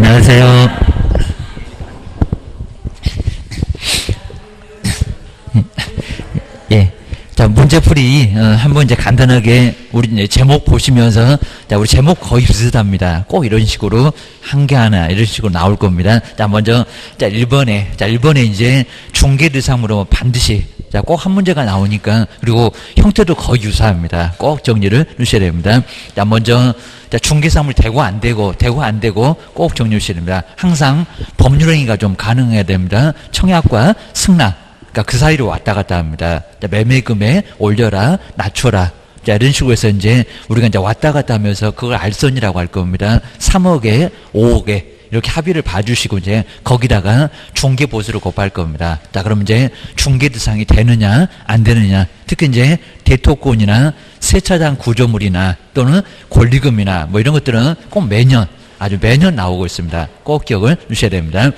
안녕하세요. 예. 자, 문제풀이, 한번 이제 간단하게, 우리 이제 제목 보시면서, 자, 우리 제목 거의 비슷합니다. 꼭 이런 식으로, 한 개 하나, 이런 식으로 나올 겁니다. 자, 먼저, 자, 1번에 이제 중개대상으로 반드시, 자, 꼭 한 문제가 나오니까, 그리고 형태도 거의 유사합니다. 꼭 정리를 해주셔야 됩니다. 자, 먼저, 자, 중개사물 되고 안 되고 꼭 정리해 주셔야 됩니다. 항상 법률행위가 좀 가능해야 됩니다. 청약과 승낙. 그러니까 그 사이로 왔다 갔다 합니다. 자, 매매금에 올려라, 낮춰라. 자, 이런 식으로 해서 이제 우리가 이제 왔다 갔다 하면서 그걸 알선이라고 할 겁니다. 3억에 5억에 이렇게 합의를 봐주시고 이제 거기다가 중개보수를 곱할 겁니다. 자, 그럼 이제 중개대상이 되느냐, 안 되느냐. 특히 이제 대토권이나 세차장 구조물이나 또는 권리금이나 뭐 이런 것들은 꼭 매년 아주 매년 나오고 있습니다. 꼭 기억을 주셔야 됩니다.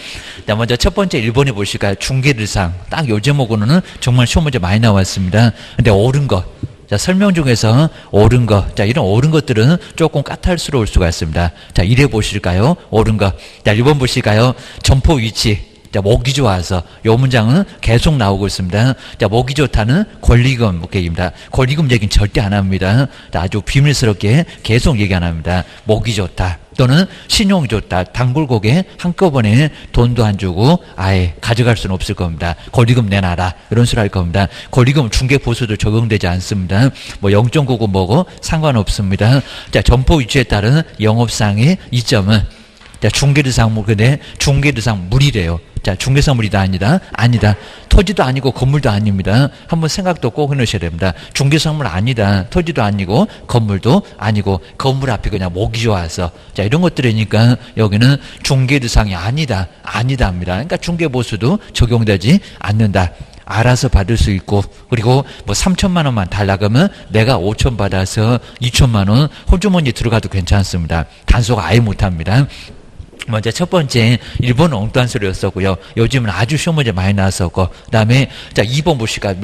자, 먼저 첫 번째 1번에 보실까요? 중개대상. 딱 요 제목으로는 정말 시험 문제 많이 나왔습니다. 근데 옳은 것. 자, 설명 중에서 옳은 것. 자, 이런 옳은 것들은 조금 까탈스러울 수가 있습니다. 자, 1회 보실까요? 옳은 것. 자, 1번 보실까요? 점포 위치. 자, 목이 좋아서 요 문장은 계속 나오고 있습니다. 자, 목이 좋다는 권리금 얘기입니다. 권리금 얘기는 절대 안 합니다. 자, 아주 비밀스럽게 계속 얘기 안 합니다. 목이 좋다 또는 신용이 좋다. 단골고객 한꺼번에 돈도 안 주고 아예 가져갈 수는 없을 겁니다. 권리금 내놔라 이런 식으로 할 겁니다. 권리금 중개보수도 적용되지 않습니다. 뭐 0.99 뭐고 상관없습니다. 자, 점포 위치에 따른 영업상의 이점은 자, 중개대상 근데 중개대상 물이래요. 자, 중개사물이다 아니다? 아니다. 토지도 아니고 건물도 아닙니다. 한번 생각도 꼭 해놓으셔야 됩니다. 중개사물 아니다. 토지도 아니고 건물도 아니고 건물 앞에 그냥 목이 좋아서 자, 이런 것들이니까 여기는 중개대상이 아니다. 아니다 합니다. 그러니까 중개보수도 적용되지 않는다. 알아서 받을 수 있고 그리고 뭐 3천만 원만 달라 그러면 내가 5천 받아서 2천만 원 호주머니 들어가도 괜찮습니다. 단속 아예 못합니다. 먼저 첫 번째 1번은 엉뚱한 소리였었고요. 요즘은 아주 시험 문제 많이 나왔었고 그 다음에 자 2번 보실까요?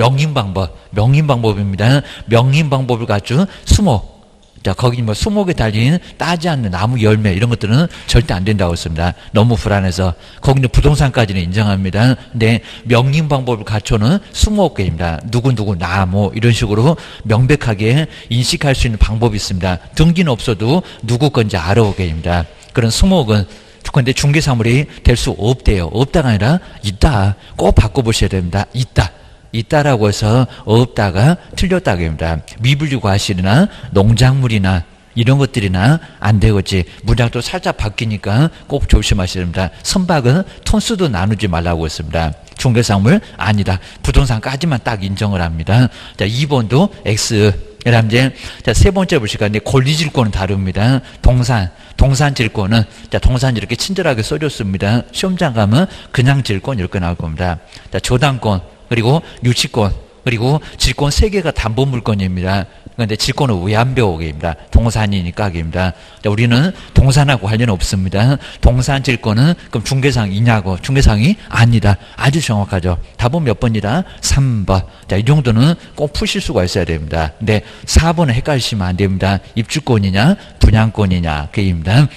명인방법입니다. 명인방법을 갖춘 수목. 자, 거기 뭐 수목에 달린 따지 않는 나무 열매 이런 것들은 절대 안 된다고 했습니다. 너무 불안해서 거기는 부동산까지는 인정합니다. 근데 명인방법을 갖춰는 수목계입니다. 누구누구 나무 이런 식으로 명백하게 인식할 수 있는 방법이 있습니다. 등기는 없어도 누구 건지 알아오게입니다. 그런 수목은 근데 중개사물이 될 수 없대요. 없다가 아니라 있다. 꼭 바꿔보셔야 됩니다. 있다라고 해서 없다가 틀렸다고 합니다. 미분류 과실이나 농작물이나 이런 것들이나 안 되겠지. 문장도 살짝 바뀌니까 꼭 조심하셔야 됩니다. 선박은 톤수도 나누지 말라고 했습니다. 중개사물 아니다. 부동산까지만 딱 인정을 합니다. 자, 2번도 X. 그 다음 이제, 자, 세 번째 보실까요? 근데 권리질권은 다릅니다. 동산질권은, 자, 동산 이렇게 친절하게 써줬습니다. 시험장 가면 그냥 질권 이렇게 나올 겁니다. 자, 저당권, 그리고 유치권, 그리고 질권 3개가 담보물권입니다. 그런데 질권은 왜 안 배우게입니다. 동산이니까 입니다. 우리는 동산하고 관련 없습니다. 동산 질권은 그럼 중개상이냐고 중개상이 아니다. 아주 정확하죠. 답은 몇 번이다? 3번. 자, 이 정도는 꼭 푸실 수가 있어야 됩니다. 근데 4번은 헷갈리시면 안 됩니다. 입주권이냐 분양권이냐 그입니다.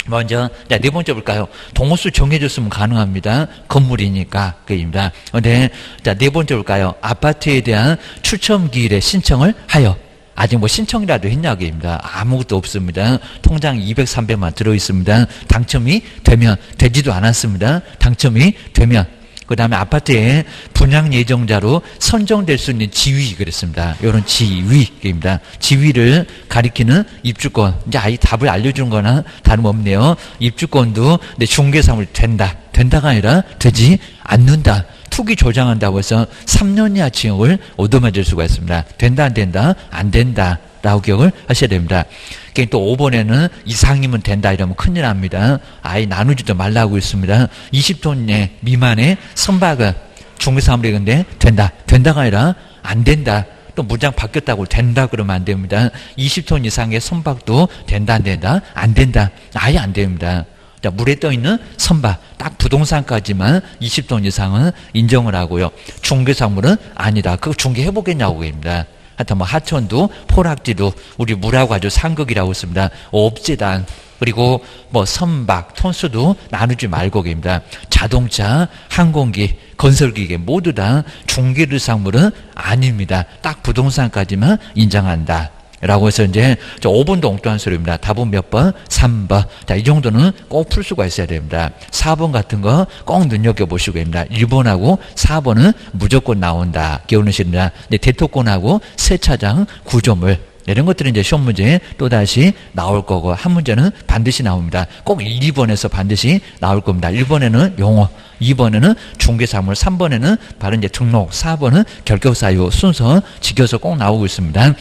먼저 자, 네 번째 볼까요? 동호수 정해줬으면 가능합니다. 건물이니까 그입니다. 근데 자, 네 번째 볼까요? 아파트에 대한 추첨기일에 신청을 하여 아직 뭐 신청이라도 했냐고입니다. 아무것도 없습니다. 통장 200, 300만 들어있습니다. 당첨이 되면 되지도 않았습니다. 당첨이 되면 그 다음에 아파트에 분양 예정자로 선정될 수 있는 지위 그랬습니다. 이런 지위입니다. 지위를 가리키는 입주권. 이제 아예 답을 알려준 거나 다름없네요. 입주권도 내 중개사물 된다가 아니라 되지 않는다. 투기 조장한다고 해서 3년 이하 징역을 얻어맞을 수가 있습니다. 된다 안 된다? 안 된다. 라고 기억을 하셔야 됩니다. 또 5번에는 이상이면 된다 이러면 큰일 납니다. 아예 나누지도 말라고 했습니다. 20톤 미만의 선박은 중개사물이 근데 된다가 아니라 안 된다. 또 문장 바뀌었다고 된다 그러면 안 됩니다. 20톤 이상의 선박도 된다 안 된다? 안 된다. 아예 안 됩니다. 자, 물에 떠있는 선박, 딱 부동산까지만 20톤 이상은 인정을 하고요. 중개사물은 아니다. 그거 중개해보겠냐고 합니다. 하여튼 뭐 하천도 포락지도 우리 물하고 아주 상극이라고 씁니다. 옵재단 그리고 뭐 선박, 톤수도 나누지 말고 계십니다. 자동차, 항공기, 건설기계 모두 다 중개류상물은 아닙니다. 딱 부동산까지만 인정한다. 라고 해서 이제 5번도 엉뚱한 소리입니다. 답은 몇 번? 3번. 자, 이 정도는 꼭 풀 수가 있어야 됩니다. 4번 같은 거 꼭 눈여겨보시고 됩니다. 1번하고 4번은 무조건 나온다. 기억하십니다. 대토권하고 세차장, 구조물 이런 것들은 이제 시험 문제에 또다시 나올 거고 한 문제는 반드시 나옵니다. 꼭 1, 2번에서 반드시 나올 겁니다. 1번에는 용어, 2번에는 중개사물, 3번에는 바로 이제 등록, 4번은 결격사유 순서 지켜서 꼭 나오고 있습니다.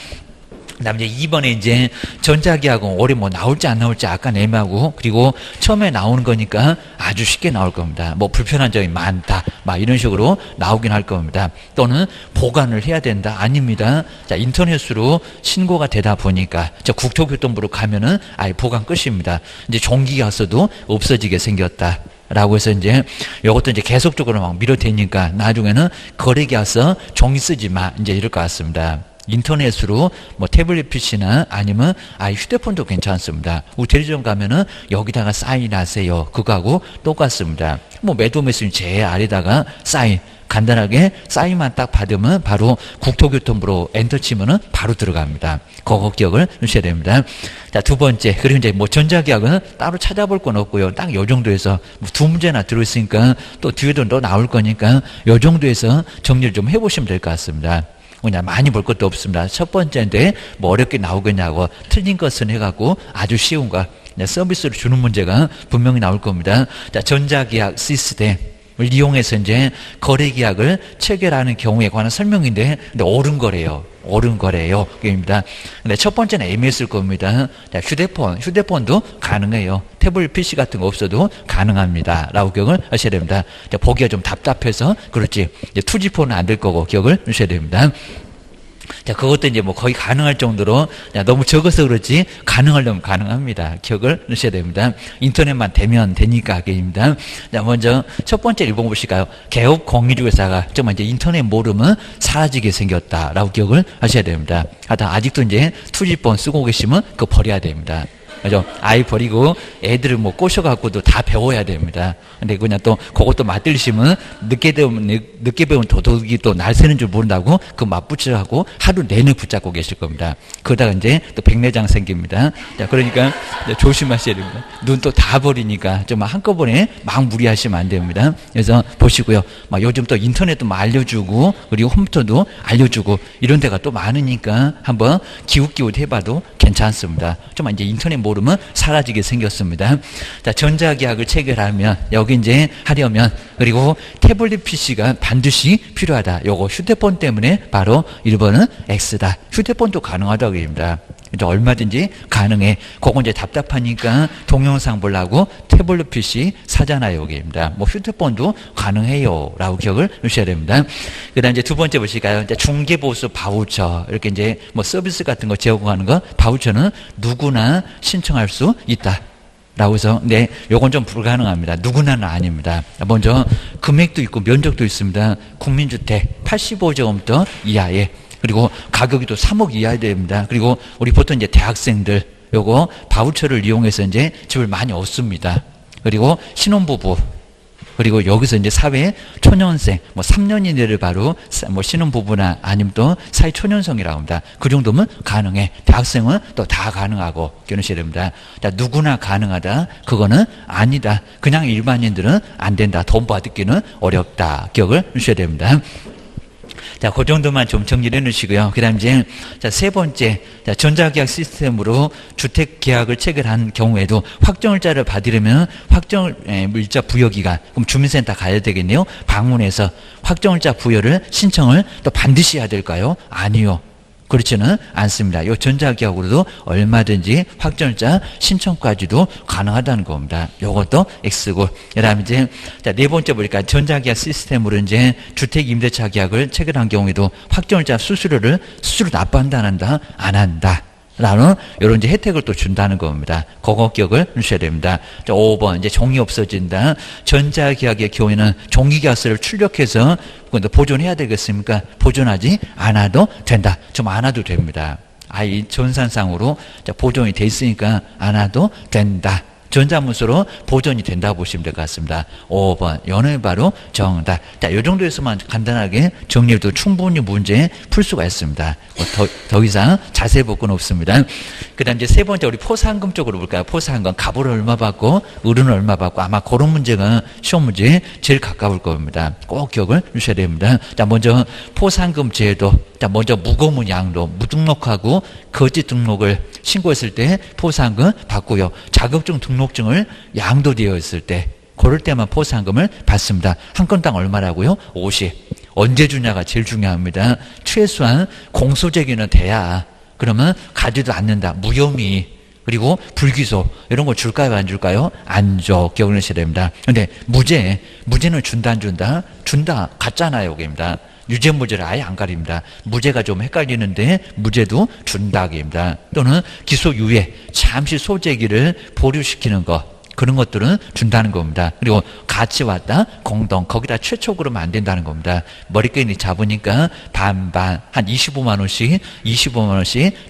그다음에 이제 2번에 이제 전자기하고 올해 뭐 나올지 안 나올지 약간 애매하고 그리고 처음에 나오는 거니까 아주 쉽게 나올 겁니다. 뭐 불편한 점이 많다. 막 이런 식으로 나오긴 할 겁니다. 또는 보관을 해야 된다. 아닙니다. 자, 인터넷으로 신고가 되다 보니까 저 국토교통부로 가면은 아예 보관 끝입니다. 이제 종기가 왔어도 없어지게 생겼다. 라고 해서 이제 이것도 이제 계속적으로 막 밀어대니까 나중에는 거래기 와서 종이 쓰지 마. 이제 이럴 것 같습니다. 인터넷으로 뭐 태블릿 PC나 아니면 휴대폰도 괜찮습니다. 우리 대리점 가면은 여기다가 사인하세요. 그거하고 똑같습니다. 뭐 매도 매수인 제일 아래다가 사인 간단하게 사인만 딱 받으면 바로 국토교통부로 엔터 치면은 바로 들어갑니다. 그거 기억을 하셔야 됩니다. 자, 두 번째. 그리고 이제 뭐 전자계약은 따로 찾아볼 건 없고요. 딱 요 정도에서 뭐 두 문제나 들어있으니까 또 뒤에도 또 나올 거니까 요 정도에서 정리를 좀 해보시면 될 것 같습니다. 그냥 많이 볼 것도 없습니다. 첫 번째인데 뭐 어렵게 나오겠냐고 틀린 것은 해갖고 아주 쉬운 거 서비스로 주는 문제가 분명히 나올 겁니다. 자, 전자계약 시스템을 이용해서 이제 거래계약을 체결하는 경우에 관한 설명인데 근데 옳은 거래요. 옳은 거래요. 입니다. 근데 첫 번째는 애매했을 겁니다. 자, 휴대폰도 가능해요. 태블릿 PC 같은 거 없어도 가능합니다. 라고 기억을 하셔야 됩니다. 자, 보기가 좀 답답해서 그렇지. 이제 투지폰은 안 될 거고 기억을 하셔야 됩니다. 자, 그것도 이제 뭐 거의 가능할 정도로 너무 적어서 그렇지 가능하려면 가능합니다. 기억을 하셔야 됩니다. 인터넷만 되면 되니까 게임입니다. 자, 먼저 첫 번째 읽어보실까요? 개업 공인중개사가 정말 이제 인터넷 모르면 사라지게 생겼다라고 기억을 하셔야 됩니다. 하여튼 아직도 이제 투지폰 쓰고 계시면 그거 버려야 됩니다. 그죠? 아이 버리고 애들을 뭐 꼬셔갖고도 다 배워야 됩니다. 근데 그냥 또 그것도 맞들리시면 늦게 배운 도둑이 또 날 새는 줄 모른다고 그 맞붙이라고 하루 내내 붙잡고 계실 겁니다. 그러다가 이제 또 백내장 생깁니다. 자, 그러니까 조심하셔야 됩니다. 눈 또 다 버리니까 좀 한꺼번에 막 무리하시면 안 됩니다. 그래서 보시고요. 막 요즘 또 인터넷도 막 알려주고 그리고 홈토도 알려주고 이런 데가 또 많으니까 한번 기웃기웃 해봐도 괜찮습니다. 좀 이제 인터넷 모르면 사라지게 생겼습니다. 자, 전자계약을 체결하면 여기 이제 하려면 그리고 태블릿 PC가 반드시 필요하다. 요거 휴대폰 때문에 바로 1번은 X다. 휴대폰도 가능하다고 합니다. 얼마든지 가능해. 그건 이제 답답하니까 동영상 보려고 태블릿 PC 사잖아요. 여기입니다. 뭐 휴대폰도 가능해요. 라고 기억을 하셔야 됩니다. 그 다음 이제 두 번째 보실까요? 이제 중개보수 바우처. 이렇게 이제 뭐 서비스 같은 거 제공하는 거 바우처는 누구나 신청할 수 있다. 라고 해서, 네, 요건 좀 불가능합니다. 누구나는 아닙니다. 먼저, 금액도 있고 면적도 있습니다. 국민주택 85제곱미터 이하에, 그리고 가격이 또 3억 이하야 됩니다. 그리고 우리 보통 이제 대학생들, 요거 바우처를 이용해서 이제 집을 많이 얻습니다. 그리고 신혼부부, 그리고 여기서 이제 사회 초년생, 뭐 3년 이내를 바로 뭐 신혼부부나 아니면 또 사회 초년생이라고 합니다. 그 정도면 가능해. 대학생은 또 다 가능하고 기억하셔야 됩니다. 자, 누구나 가능하다. 그거는 아니다. 그냥 일반인들은 안 된다. 돈 받기는 어렵다. 기억을 하셔야 됩니다. 자, 그 정도만 좀 정리를 해 놓으시고요. 그 다음 이제, 자, 세 번째, 자, 전자계약 시스템으로 주택계약을 체결한 경우에도 확정일자를 받으려면 확정일자 부여기간, 그럼 주민센터 가야 되겠네요. 방문해서 확정일자 부여를 신청을 또 반드시 해야 될까요? 아니요. 그렇지는 않습니다. 이 전자계약으로도 얼마든지 확정일자 신청까지도 가능하다는 겁니다. 요것도 X고. 그 다음에 이제, 자, 네 번째 보니까 전자계약 시스템으로 이제 주택임대차 계약을 체결한 경우에도 확정일자 수수료 납부한다, 안 한다? 안 한다. 라는 이런 이제 혜택을 또 준다는 겁니다. 그거 기억을 하셔야 됩니다. 5번 이제 종이 없어진다. 전자계약의 경우에는 종이계약서를 출력해서 보존해야 되겠습니까? 보존하지 않아도 된다. 좀 안 와도 됩니다. 이 전산상으로 보존이 돼 있으니까 안 와도 된다. 전자문서로 보존이 된다고 보시면 될 것 같습니다. 5번 연은 바로 정답. 자, 이 정도에서만 간단하게 정리해도 충분히 문제 풀 수가 있습니다. 더 이상 자세히 볼 건 없습니다. 그 다음 이제 세 번째 우리 포상금 쪽으로 볼까요? 포상금 갑을 얼마 받고 을은 얼마 받고 아마 그런 문제가 시험 문제에 제일 가까울 겁니다. 꼭 기억을 주셔야 됩니다. 자, 먼저 포상금 제도. 자, 먼저 무거운 양도 무등록하고 거짓 등록을 신고했을 때 포상금 받고요. 자격증 등록증을 양도되어 있을 때 그럴 때만 포상금을 받습니다. 한 건당 얼마라고요? 50. 언제 주냐가 제일 중요합니다. 최소한 공소제기는 돼야 그러면 가지도 않는다. 무혐의 그리고 불기소 이런 거 줄까요? 안 줄까요? 안 줘. 기억을 하셔야 됩니다. 근데 무죄는 준다 안 준다? 준다. 같잖아요. 여기입니다. 유죄 무죄를 아예 안 가립니다. 무죄가 좀 헷갈리는데 무죄도 준다입니다. 또는 기소유예 잠시 소재기를 보류시키는 것 그런 것들은 준다는 겁니다. 그리고 같이 왔다 공동 거기다 최초 그러면 안 된다는 겁니다. 머리끈이 잡으니까 반반 한 25만 원씩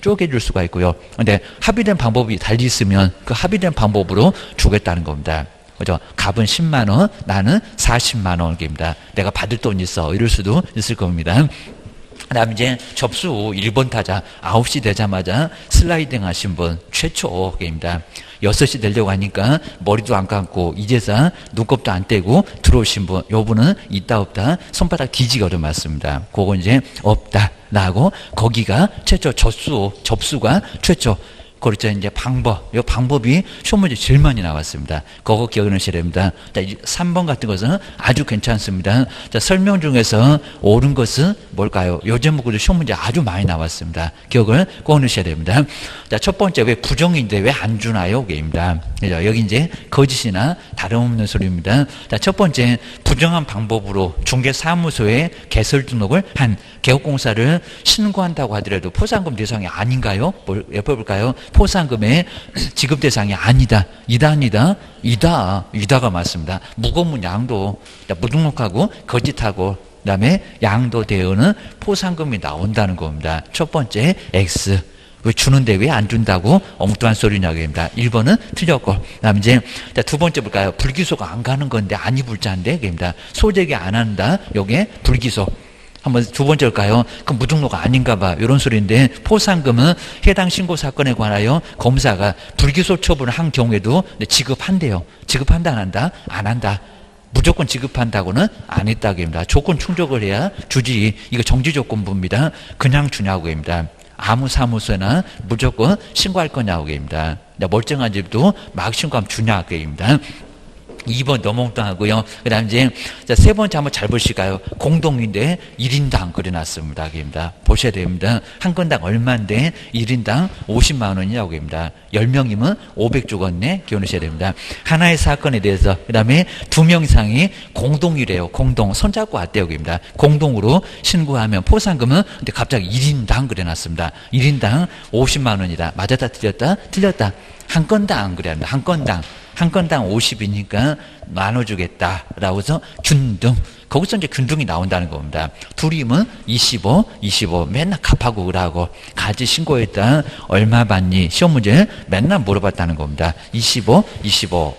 쪼개줄 수가 있고요. 근데 합의된 방법이 달리 있으면 그 합의된 방법으로 주겠다는 겁니다. 그죠? 갑은 10만 원, 나는 40만 원입니다. 내가 받을 돈 있어. 이럴 수도 있을 겁니다. 그 다음에 이제 접수 후 1번 타자 9시 되자마자 슬라이딩 하신 분 최초입니다. 6시 되려고 하니까 머리도 안 감고 이제서 눈곱도 안 떼고 들어오신 분, 요 분은 있다 없다 손바닥 뒤지기 어려맞습니다. 그거 이제 없다 나고 거기가 최초 접수가 최초. 그렇죠. 이제 이 방법이 시험 문제 제일 많이 나왔습니다. 그거 기억하셔야 됩니다. 자, 3번 같은 것은 아주 괜찮습니다. 자, 설명 중에서 옳은 것은 뭘까요? 요 제목으로 시험 문제 아주 많이 나왔습니다. 기억을 꼭 하셔야 됩니다. 자, 첫 번째, 왜 부정인데 왜 안 주나요? 게입니다. 여기 이제 거짓이나 다름없는 소리입니다. 자, 첫 번째, 부정한 방법으로 중개사무소에 개설 등록을 한 개업공사를 신고한다고 하더라도 포상금 대상이 아닌가요? 옆에 볼까요? 포상금의 지급 대상이 아니다. 이다가 맞습니다. 무거운 양도 무등록하고 거짓하고 그다음에 양도 대여는 포상금이 나온다는 겁니다. 첫 번째 X. 왜 주는데 왜 안 준다고 엉뚱한 소리냐고입니다. 1번은 틀렸고. 그다음에 이제 두 번째 볼까요? 불기소가 안 가는 건데 아니 불자인데 입니다. 소재기 안 한다. 요게 불기소. 한번 두 번째 볼까요? 그 무등록 아닌가 봐. 이런 소리인데 포상금은 해당 신고 사건에 관하여 검사가 불기소 처분을 한 경우에도 지급한대요. 지급한다 안 한다? 안 한다. 무조건 지급한다고는 안 했다고입니다. 조건 충족을 해야 주지. 이거 정지조건부입니다. 그냥 주냐고입니다. 아무 사무소나 무조건 신고할 거냐고입니다. 멀쩡한 집도 막 신고하면 주냐고입니다. 2번 너무 엉뚱하고요. 그 다음 이제 세 번째 한번 잘 보실까요? 공동인데 1인당 그려놨습니다. 입니다. 보셔야 됩니다. 한 건당 얼마인데 1인당 50만 원이라고 합니다. 10명이면 500주겠네. 기억하셔야 됩니다. 하나의 사건에 대해서 그 다음에 2명 이상이 공동이래요. 공동 손잡고 왔대요. 입니다. 공동으로 신고하면 포상금은 근데 갑자기 1인당 그려놨습니다. 1인당 50만 원이다. 맞았다 틀렸다? 틀렸다. 한 건당 그래야 합니다. 한 건당 50이니까 나눠주겠다라고 해서 균등. 거기서 이제 균등이 나온다는 겁니다. 둘이면 25 맨날 갚하고 그러고 가지 신고했다. 얼마 받니? 시험 문제 맨날 물어봤다는 겁니다. 25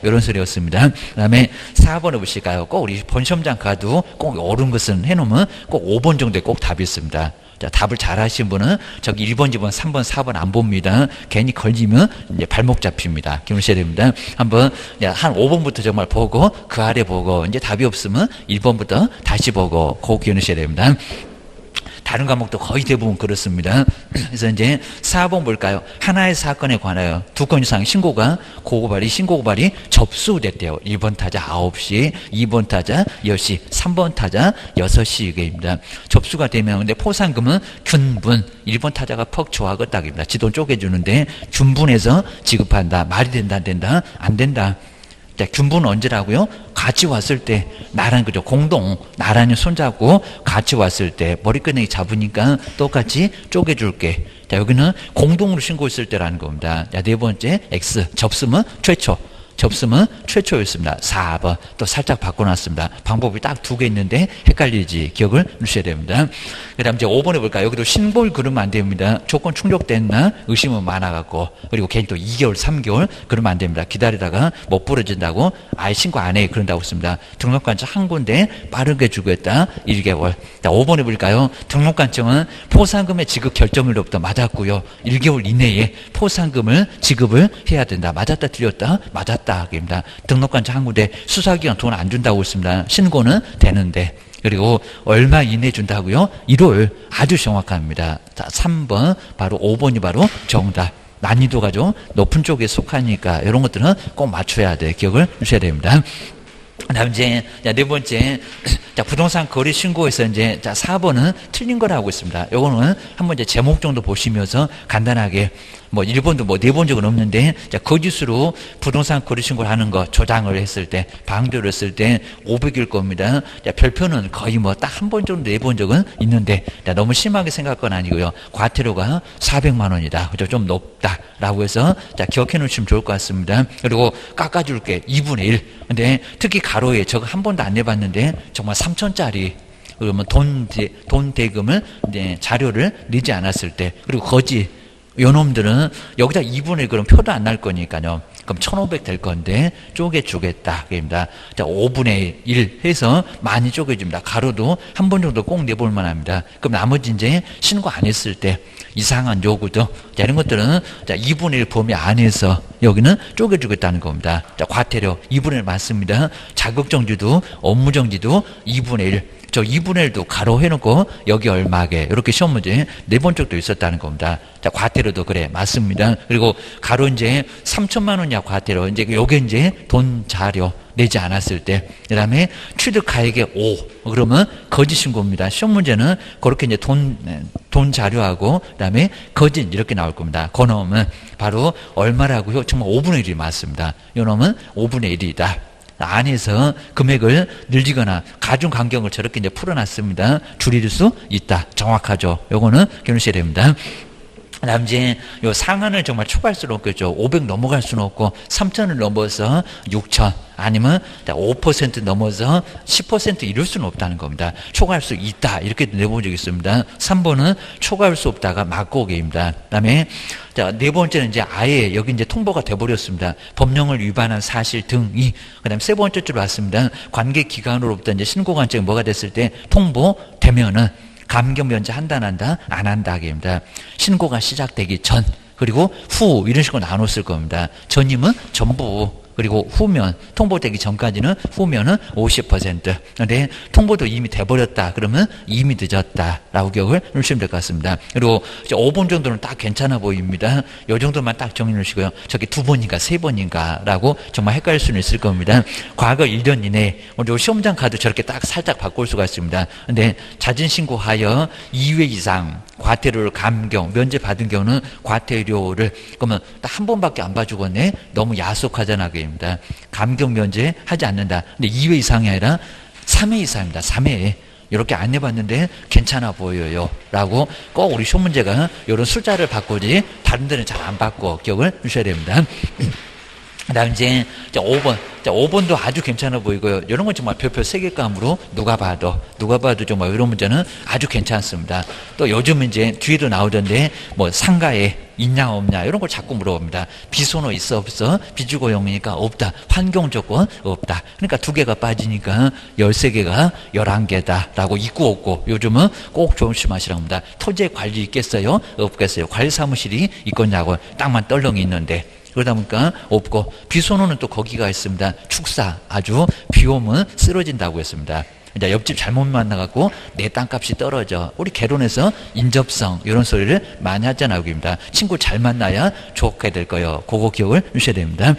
이런 소리였습니다. 그 다음에 4번을 보실까요? 꼭 우리 본시험장 가도 꼭 옳은 것은 해놓으면 꼭 5번 정도에 꼭 답이 있습니다. 자, 답을 잘 하신 분은 저기 1번, 2번, 3번, 4번 안 봅니다. 괜히 걸리면 이제 발목 잡힙니다. 기억하셔야 됩니다. 한번 한 5번부터 정말 보고 그 아래 보고 이제 답이 없으면 1번부터 다시 보고 그거 기억하셔야 됩니다. 다른 과목도 거의 대부분 그렇습니다. 그래서 이제 4번 볼까요? 하나의 사건에 관하여 2건 이상 신고 고발이 접수됐대요. 1번 타자 9시, 2번 타자 10시, 3번 타자 6시입니다. 접수가 되면 근데 포상금은 균분. 1번 타자가 퍽 좋아하겠다입니다. 지돈 쪼개주는데 균분해서 지급한다. 말이 된다 안 된다? 안 된다. 자, 균분은 언제라고요? 같이 왔을 때 나란히 그죠 공동 나란히 손잡고 같이 왔을 때 머리끄댕이 잡으니까 똑같이 쪼개줄게. 자, 여기는 공동으로 신고했을 때라는 겁니다. 자, 네 번째 X 접수문 최초. 접수문 최초였습니다. 4번 또 살짝 바꿔놨습니다. 방법이 딱 두 개 있는데 헷갈리지 기억을 주셔야 됩니다. 그 다음 이제 5번에 볼까요? 여기도 신고를 그러면 안 됩니다. 조건 충족됐나 의심은 많아갖고 그리고 괜히 또 2개월 3개월 그러면 안 됩니다. 기다리다가 못 부러진다고 아예 신고 안 해 그런다고 했습니다. 등록관청 한 군데 빠르게 주겠다 1개월. 자, 5번에 볼까요? 등록관청은 포상금의 지급 결정일로부터 맞았고요. 1개월 이내에 포상금을 지급을 해야 된다. 맞았다 틀렸다? 맞았다. 입니다. 등록관청 한 군데 수사기관 돈 안 준다고 했습니다. 신고는 되는데 그리고 얼마 이내 준다고요? 1월 아주 정확합니다. 자, 3번 바로 5번이 바로 정답. 난이도가 좀 높은 쪽에 속하니까 이런 것들은 꼭 맞춰야 돼. 기억을 주셔야 됩니다. 그다음 이제 네 번째 자 부동산 거래 신고에서 이제 자 4번은 틀린 거라고 있습니다. 요거는 한번 이제 제목 정도 보시면서 간단하게 뭐 1번도 뭐 내본 적은 없는데 자 거짓으로 부동산 거래 신고를 하는 거 조장을 했을 때 방조를 했을 때 500일 겁니다. 자 별표는 거의 뭐 딱 한 번 정도 내본 적은 있는데 자 너무 심하게 생각할 건 아니고요. 과태료가 400만 원이다. 그죠? 좀 높다라고 해서 자 기억해 놓으시면 좋을 것 같습니다. 그리고 깎아줄게 2분의 1. 근데 특히 가로에 저거 한 번도 안 내봤는데 정말 3천짜리 그러면 돈 대금을 이제 자료를 내지 않았을 때 그리고 거짓 요놈들은 여기다 2분의 1 그럼 표도 안 날 거니까요. 그럼 1,500 될 건데 쪼개주겠다. 그입니다. 자, 5분의 1 해서 많이 쪼개줍니다. 가로도 한 번 정도 꼭 내볼 만합니다. 그럼 나머지 이제 신고 안 했을 때 이상한 요구도 자, 이런 것들은 자, 2분의 1 범위 안에서 여기는 쪼개주겠다는 겁니다. 자, 과태료 2분의 1 맞습니다. 자격정지도 업무정지도 2분의 1. 저 2분의 1도 가로 해놓고 여기 얼마게 이렇게 시험 문제 내본 적도 있었다는 겁니다. 자 과태료도 그래 맞습니다. 그리고 가로 이제 3천만 원이야 과태료 이제 요게 이제 돈 자료 내지 않았을 때 그다음에 취득가액의 5 그러면 거짓 신고입니다. 시험 문제는 그렇게 이제 돈 자료하고 그다음에 거짓 이렇게 나올 겁니다. 그 놈은 바로 얼마라고요? 정말 5분의 1이 맞습니다. 요 놈은 5분의 1이다. 안에서 금액을 늘리거나 가중 간격을 저렇게 이제 풀어놨습니다. 줄일 수 있다. 정확하죠. 요거는 기억하셔야 됩니다. 그다음 이제 요 상한을 정말 초과할 수는 없겠죠. 500 넘어갈 수는 없고 3,000을 넘어서 6,000 아니면 5% 넘어서 10% 이룰 수는 없다는 겁니다. 초과할 수 있다 이렇게 내본 적이 있습니다. 3번은 초과할 수 없다가 맞고개입니다. 그다음에 자, 네 번째는 이제 아예 여기 이제 통보가 돼버렸습니다. 법령을 위반한 사실 등이 그다음 세 번째 줄 왔습니다. 관계 기관으로부터 이제 신고 관청이 뭐가 됐을 때 통보되면은 감경 면제한다 안 한다? 안 한다 하기입니다. 신고가 시작되기 전 그리고 후 이런 식으로 나눴을 겁니다. 전임은 전부 그리고 후면 통보되기 전까지는 후면은 50% 근데 통보도 이미 돼버렸다 그러면 이미 늦었다라고 기억을 해주시면 될 것 같습니다. 그리고 이제 5번 정도는 딱 괜찮아 보입니다. 이 정도만 딱 정리해 주시고요. 저기 2번인가 3번인가 라고 정말 헷갈릴 수는 있을 겁니다. 과거 1년 이내에 먼저 시험장 카드 저렇게 딱 살짝 바꿀 수가 있습니다. 근데 자진신고하여 2회 이상 과태료를 감경, 면제 받은 경우는 과태료를 그러면 딱 한 번밖에 안 봐주겠네. 너무 야속하잖아 그입니다. 감경 면제 하지 않는다. 근데 2회 이상이 아니라 3회 이상입니다. 3회. 이렇게 안 해봤는데 괜찮아 보여요. 라고 꼭 우리 시험 문제가 이런 숫자를 바꾸지 다른 데는 잘 안 바꿔 기억을 주셔야 됩니다. 그 다음 이제 5번. 자, 5번도 아주 괜찮아 보이고요. 이런 건 정말 별표 3개감으로 누가 봐도 정말 이런 문제는 아주 괜찮습니다. 또 요즘 이제 뒤에도 나오던데 뭐 상가에 있냐 없냐 이런 걸 자꾸 물어봅니다. 비소노 있어 없어? 비주거용이니까 없다. 환경 조건 없다. 그러니까 2개가 빠지니까 13개가 11개다 라고 있고 없고 요즘은 꼭 조심하시라고 합니다. 토지 관리 있겠어요? 없겠어요? 관리사무실이 있겠냐고 땅만 떨렁이 있는데 그러다 보니까 없고 비소노는 또 거기가 있습니다. 축사 아주 비 오면 쓰러진다고 했습니다. 이제 옆집 잘못 만나갖고 내 땅값이 떨어져. 우리 개론에서 인접성 이런 소리를 많이 하잖아요. 여기입니다. 친구 잘 만나야 좋게 될 거예요. 그거 기억을 주셔야 됩니다.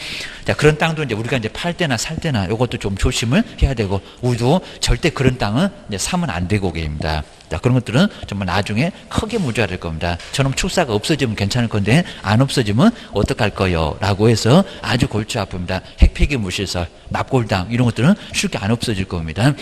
자 그런 땅도 이제 우리가 이제 팔 때나 살 때나 이것도 좀 조심을 해야 되고 우리도 절대 그런 땅은 이제 사면 안 되고 계입니다. 자, 그런 것들은 정말 나중에 크게 문제가 될 겁니다. 저놈 축사가 없어지면 괜찮을 건데 안 없어지면 어떡할 거요? 라고 해서 아주 골치 아픕니다. 핵폐기 무시설, 납골당 이런 것들은 쉽게 안 없어질 겁니다.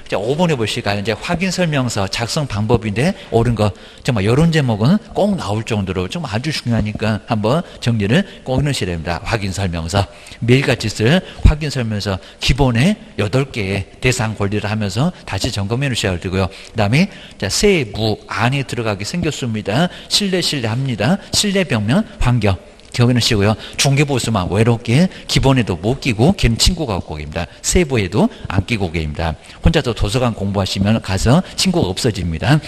자, 5번에 보시니까 이제 확인 설명서 작성 방법인데 옳은 거 정말 이런 제목은 꼭 나올 정도로 좀 아주 중요하니까 한번 정리를 꼭 넣으셔야 됩니다. 확인 설명서. 매일같이 쓸 확인 설명서 기본에 8개의 대상 권리를 하면서 다시 점검해 놓으셔야 되고요. 그 다음에 세부 안에 들어가게 생겼습니다. 실내합니다. 실내 벽면 환경. 기억해 놓으시고요. 중개보수만 외롭게 기본에도 못 끼고 걔는 친구가 없고 계십니다. 세부에도 안 끼고 계십니다. 혼자서 도서관 공부하시면 가서 친구가 없어집니다.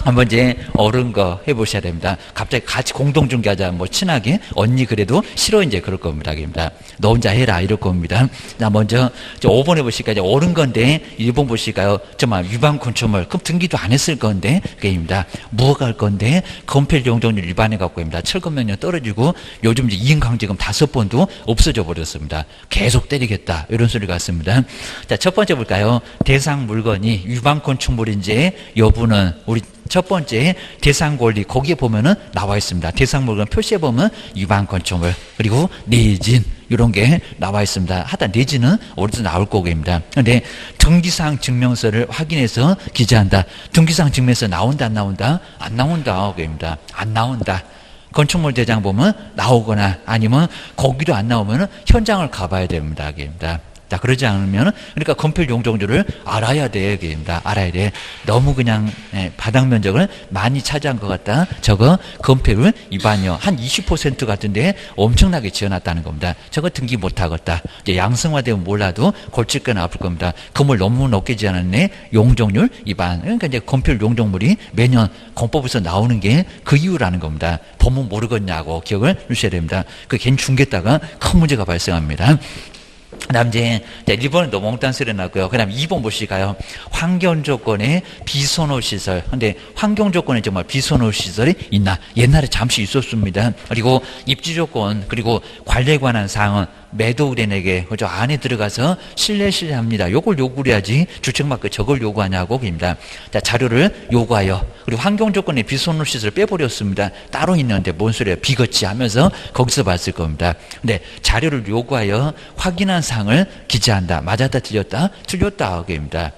한번 이제 옳은 거 해보셔야 됩니다. 갑자기 같이 공동중개하자 뭐 친하게 언니 그래도 싫어 이제 그럴 겁니다. 너 혼자 해라 이럴 겁니다. 자, 먼저 5번 해보실까요? 이제 옳은 건데 1번 보실까요? 정말 위반 건축물 그럼 등기도 안 했을 건데 그게입니다. 무허가 할 건데 건폐 용적률 위반해 갖고 입니다. 철거 명령 떨어지고 요즘 이제 이행강제금 5번도 없어져 버렸습니다. 계속 때리겠다 이런 소리 같습니다. 자, 첫 번째 볼까요? 대상 물건이 위반 건축물인지 여부는 우리 첫 번째 대상 권리 거기에 보면은 나와 있습니다. 대상 물건 표시해 보면 위반 건축물 그리고 내진 이런 게 나와 있습니다. 하다 내지는 어디서 나올 거고입니다. 그런데 등기사항 증명서를 확인해서 기재한다. 등기사항 증명서 나온다 안 나온다? 안 나온다 거입니다. 안 나온다. 건축물 대장 보면 나오거나 아니면 거기도 안 나오면 현장을 가봐야 됩니다. 그입니다. 자, 그러지 않으면, 그러니까 건폐 용적률을 알아야 돼. 그입니다. 알아야 돼. 너무 그냥, 바닥 면적을 많이 차지한 것 같다. 저거 건폐율 위반이요. 한 20% 같은데 엄청나게 지어놨다는 겁니다. 저거 등기 못 하겠다. 이제 양성화되면 몰라도 골칠 건 아플 겁니다. 건물 너무 높게 지어놨네. 용적률 위반. 그러니까 이제 건폐율 용적물이 매년 건법에서 나오는 게 그 이유라는 겁니다. 보면 모르겠냐고 기억을 주셔야 됩니다. 그 괜히 중개다가 큰 문제가 발생합니다. 그 다음 이제 1번은 너무 몽땅 소리 났고요. 그 다음 2번 보실까요? 환경 조건에 비선호 시설. 근데 환경 조건에 정말 비선호 시설이 있나? 옛날에 잠시 있었습니다. 그리고 입지 조건, 그리고 관리에 관한 사항은 매도 의뢰인에게 저 안에 들어가서 실례합니다. 요걸 요구를 해야지 주택마크 저걸 요구하냐고 입니다. 자, 자료를 요구하여 그리고 환경 조건에 비선호 시설 빼버렸습니다. 따로 있는데 뭔 소리야? 비거치 하면서 거기서 봤을 겁니다. 근데 자료를 요구하여 확인한 사항을 기재한다. 맞았다 틀렸다? 틀렸다 하게입니다.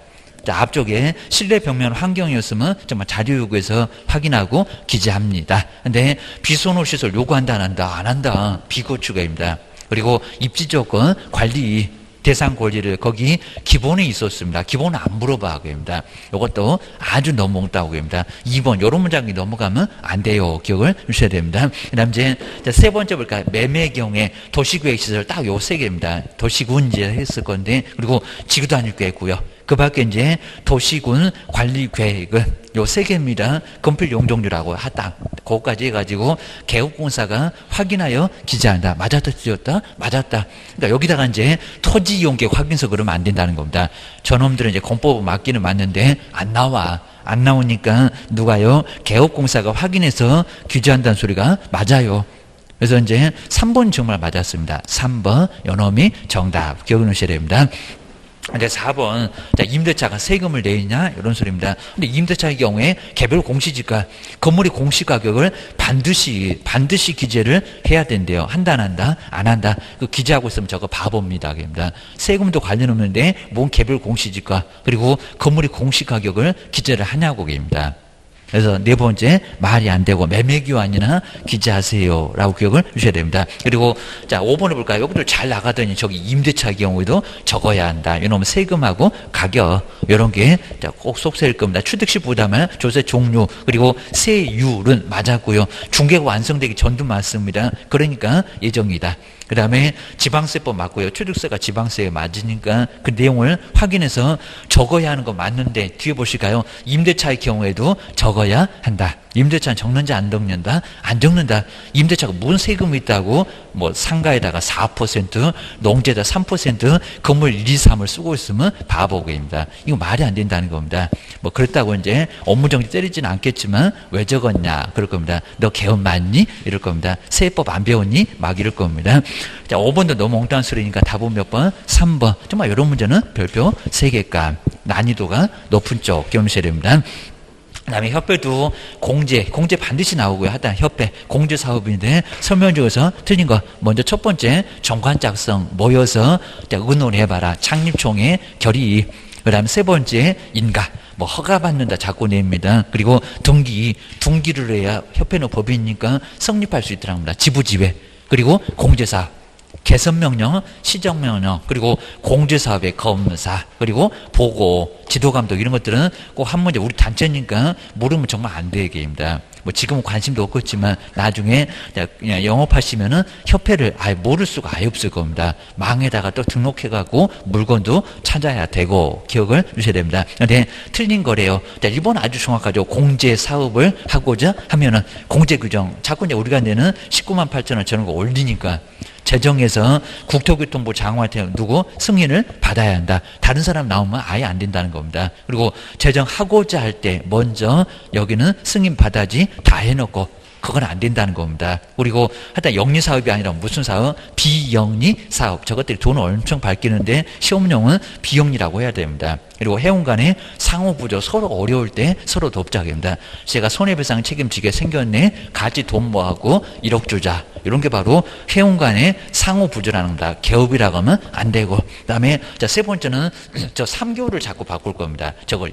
자, 앞쪽에 실내 벽면 환경이었으면 정말 자료 요구해서 확인하고 기재합니다. 근데 비선호 시설 요구한다 안 한다? 안 한다. 비거추가입니다. 그리고 입지 조건 관리 대상 권리를 거기 기본에 있었습니다. 기본은 안 물어봐 그입니다. 이것도 아주 너무 몽땅하고 입니다. 2번 이런 문장이 넘어가면 안 돼요. 기억을 주셔야 됩니다. 그다음 이제 세 번째 볼까요? 매매 경우에 도시계획 시설 딱 요 세 개입니다. 도시군 이제 했을 건데 그리고 지구단위 계획고요. 그 밖에 이제 도시군 관리 계획은 요 세 개입니다. 건폐 용적률하고 하다. 그거까지 해가지고 개업공사가 확인하여 기재한다. 맞았다, 틀렸다? 맞았다. 그러니까 여기다가 이제 토지 이용계획 확인서 그러면 안 된다는 겁니다. 저놈들은 이제 공법을 맞기는 맞는데 안 나와. 안 나오니까 누가요? 개업공사가 확인해서 기재한다는 소리가 맞아요. 그래서 이제 3번 정말 맞았습니다. 3번 요놈이 정답. 기억해 놓으셔야 됩니다. 이제 4번, 자, 임대차가 세금을 내냐? 이런 소리입니다. 근데 임대차의 경우에 개별 공시지가, 건물의 공시가격을 반드시 기재를 해야 된대요. 한다, 안 한다? 안 한다. 그 기재하고 있으면 저거 바보입니다. 그입니다. 세금도 관련 없는데, 뭔 개별 공시지가, 그리고 건물의 공시가격을 기재를 하냐고 그입니다. 그래서 네 번째 말이 안 되고 매매기환이나 기재하세요 라고 기억을 주셔야 됩니다. 그리고 자 5번을 볼까요? 여기도 잘 나가더니 저기 임대차 경우에도 적어야 한다. 이놈은 세금하고 가격 이런 게 꼭 속세일 겁니다. 취득시 부담은 조세 종류 그리고 세율은 맞았고요. 중개가 완성되기 전도 맞습니다. 그러니까 예정이다. 그 다음에 지방세법 맞고요. 취득세가 지방세에 맞으니까 그 내용을 확인해서 적어야 하는 거 맞는데 뒤에 보실까요? 임대차의 경우에도 적어야 한다. 임대차는 적는지 안 적는다? 안 적는다. 임대차가 무슨 세금이 있다고 뭐 상가에다가 4%, 농지에다 3%, 건물 1, 2, 3을 쓰고 있으면 바보입니다. 이거 말이 안 된다는 겁니다. 뭐 그렇다고 이제 업무정지 때리지는 않겠지만 왜 적었냐? 그럴 겁니다. 너 개업 맞니? 이럴 겁니다. 세법 안 배웠니? 막 이럴 겁니다. 자, 5번도 너무 엉뚱한 소리니까 답은 몇 번? 3번. 정말 이런 문제는 별표 3개값. 난이도가 높은 쪽 기억하셔야 됩니다. 그다음에 협회도 공제 반드시 나오고요. 하여튼 협회 공제 사업인데 설명적에서 틀린 거 먼저 첫 번째 정관 작성 모여서 의논해봐라 창립총회 결의. 그다음에 세 번째 인가 뭐 허가받는다 자꾸 냅니다. 그리고 등기를 해야 협회는 법이니까 성립할 수 있더라고 합니다. 지부지회 그리고 공제사업 개선명령, 시정명령, 그리고 공제사업의 검사, 그리고 보고, 지도감독 이런 것들은 꼭 한 문제 우리 단체니까 모르면 정말 안 되게입니다. 뭐 지금은 관심도 없겠지만 나중에 그냥 영업하시면은 협회를 아예 모를 수가 아예 없을 겁니다. 망에다가 또 등록해가고 물건도 찾아야 되고 기억을 주셔야 됩니다. 근데 틀린 거래요. 일본 아주 정확하죠. 공제 사업을 하고자 하면은 공제 규정 자꾸 이제 우리가 내는 19만 8천 원 저런 거 올리니까 재정에서 국토교통부 장관한테 누구 승인을 받아야 한다. 다른 사람 나오면 아예 안 된다는 겁니다. 그리고 재정하고자 할 때 먼저 여기는 승인 받아지 다 해놓고 그건 안 된다는 겁니다. 그리고 하여튼 영리 사업이 아니라 무슨 사업? 비영리 사업. 저것들이 돈을 엄청 밝히는데 시험용은 비영리라고 해야 됩니다. 그리고 회원 간의 상호부조 서로 어려울 때 서로 돕자입니다. 제가 손해배상 책임지게 생겼네. 같이 돈 모아고 1억 주자. 이런 게 바로 회원 간의 상호부조라는 겁니다. 개업이라고 하면 안 되고. 그다음에 세 번째는 저 3개월을 자꾸 바꿀 겁니다. 저걸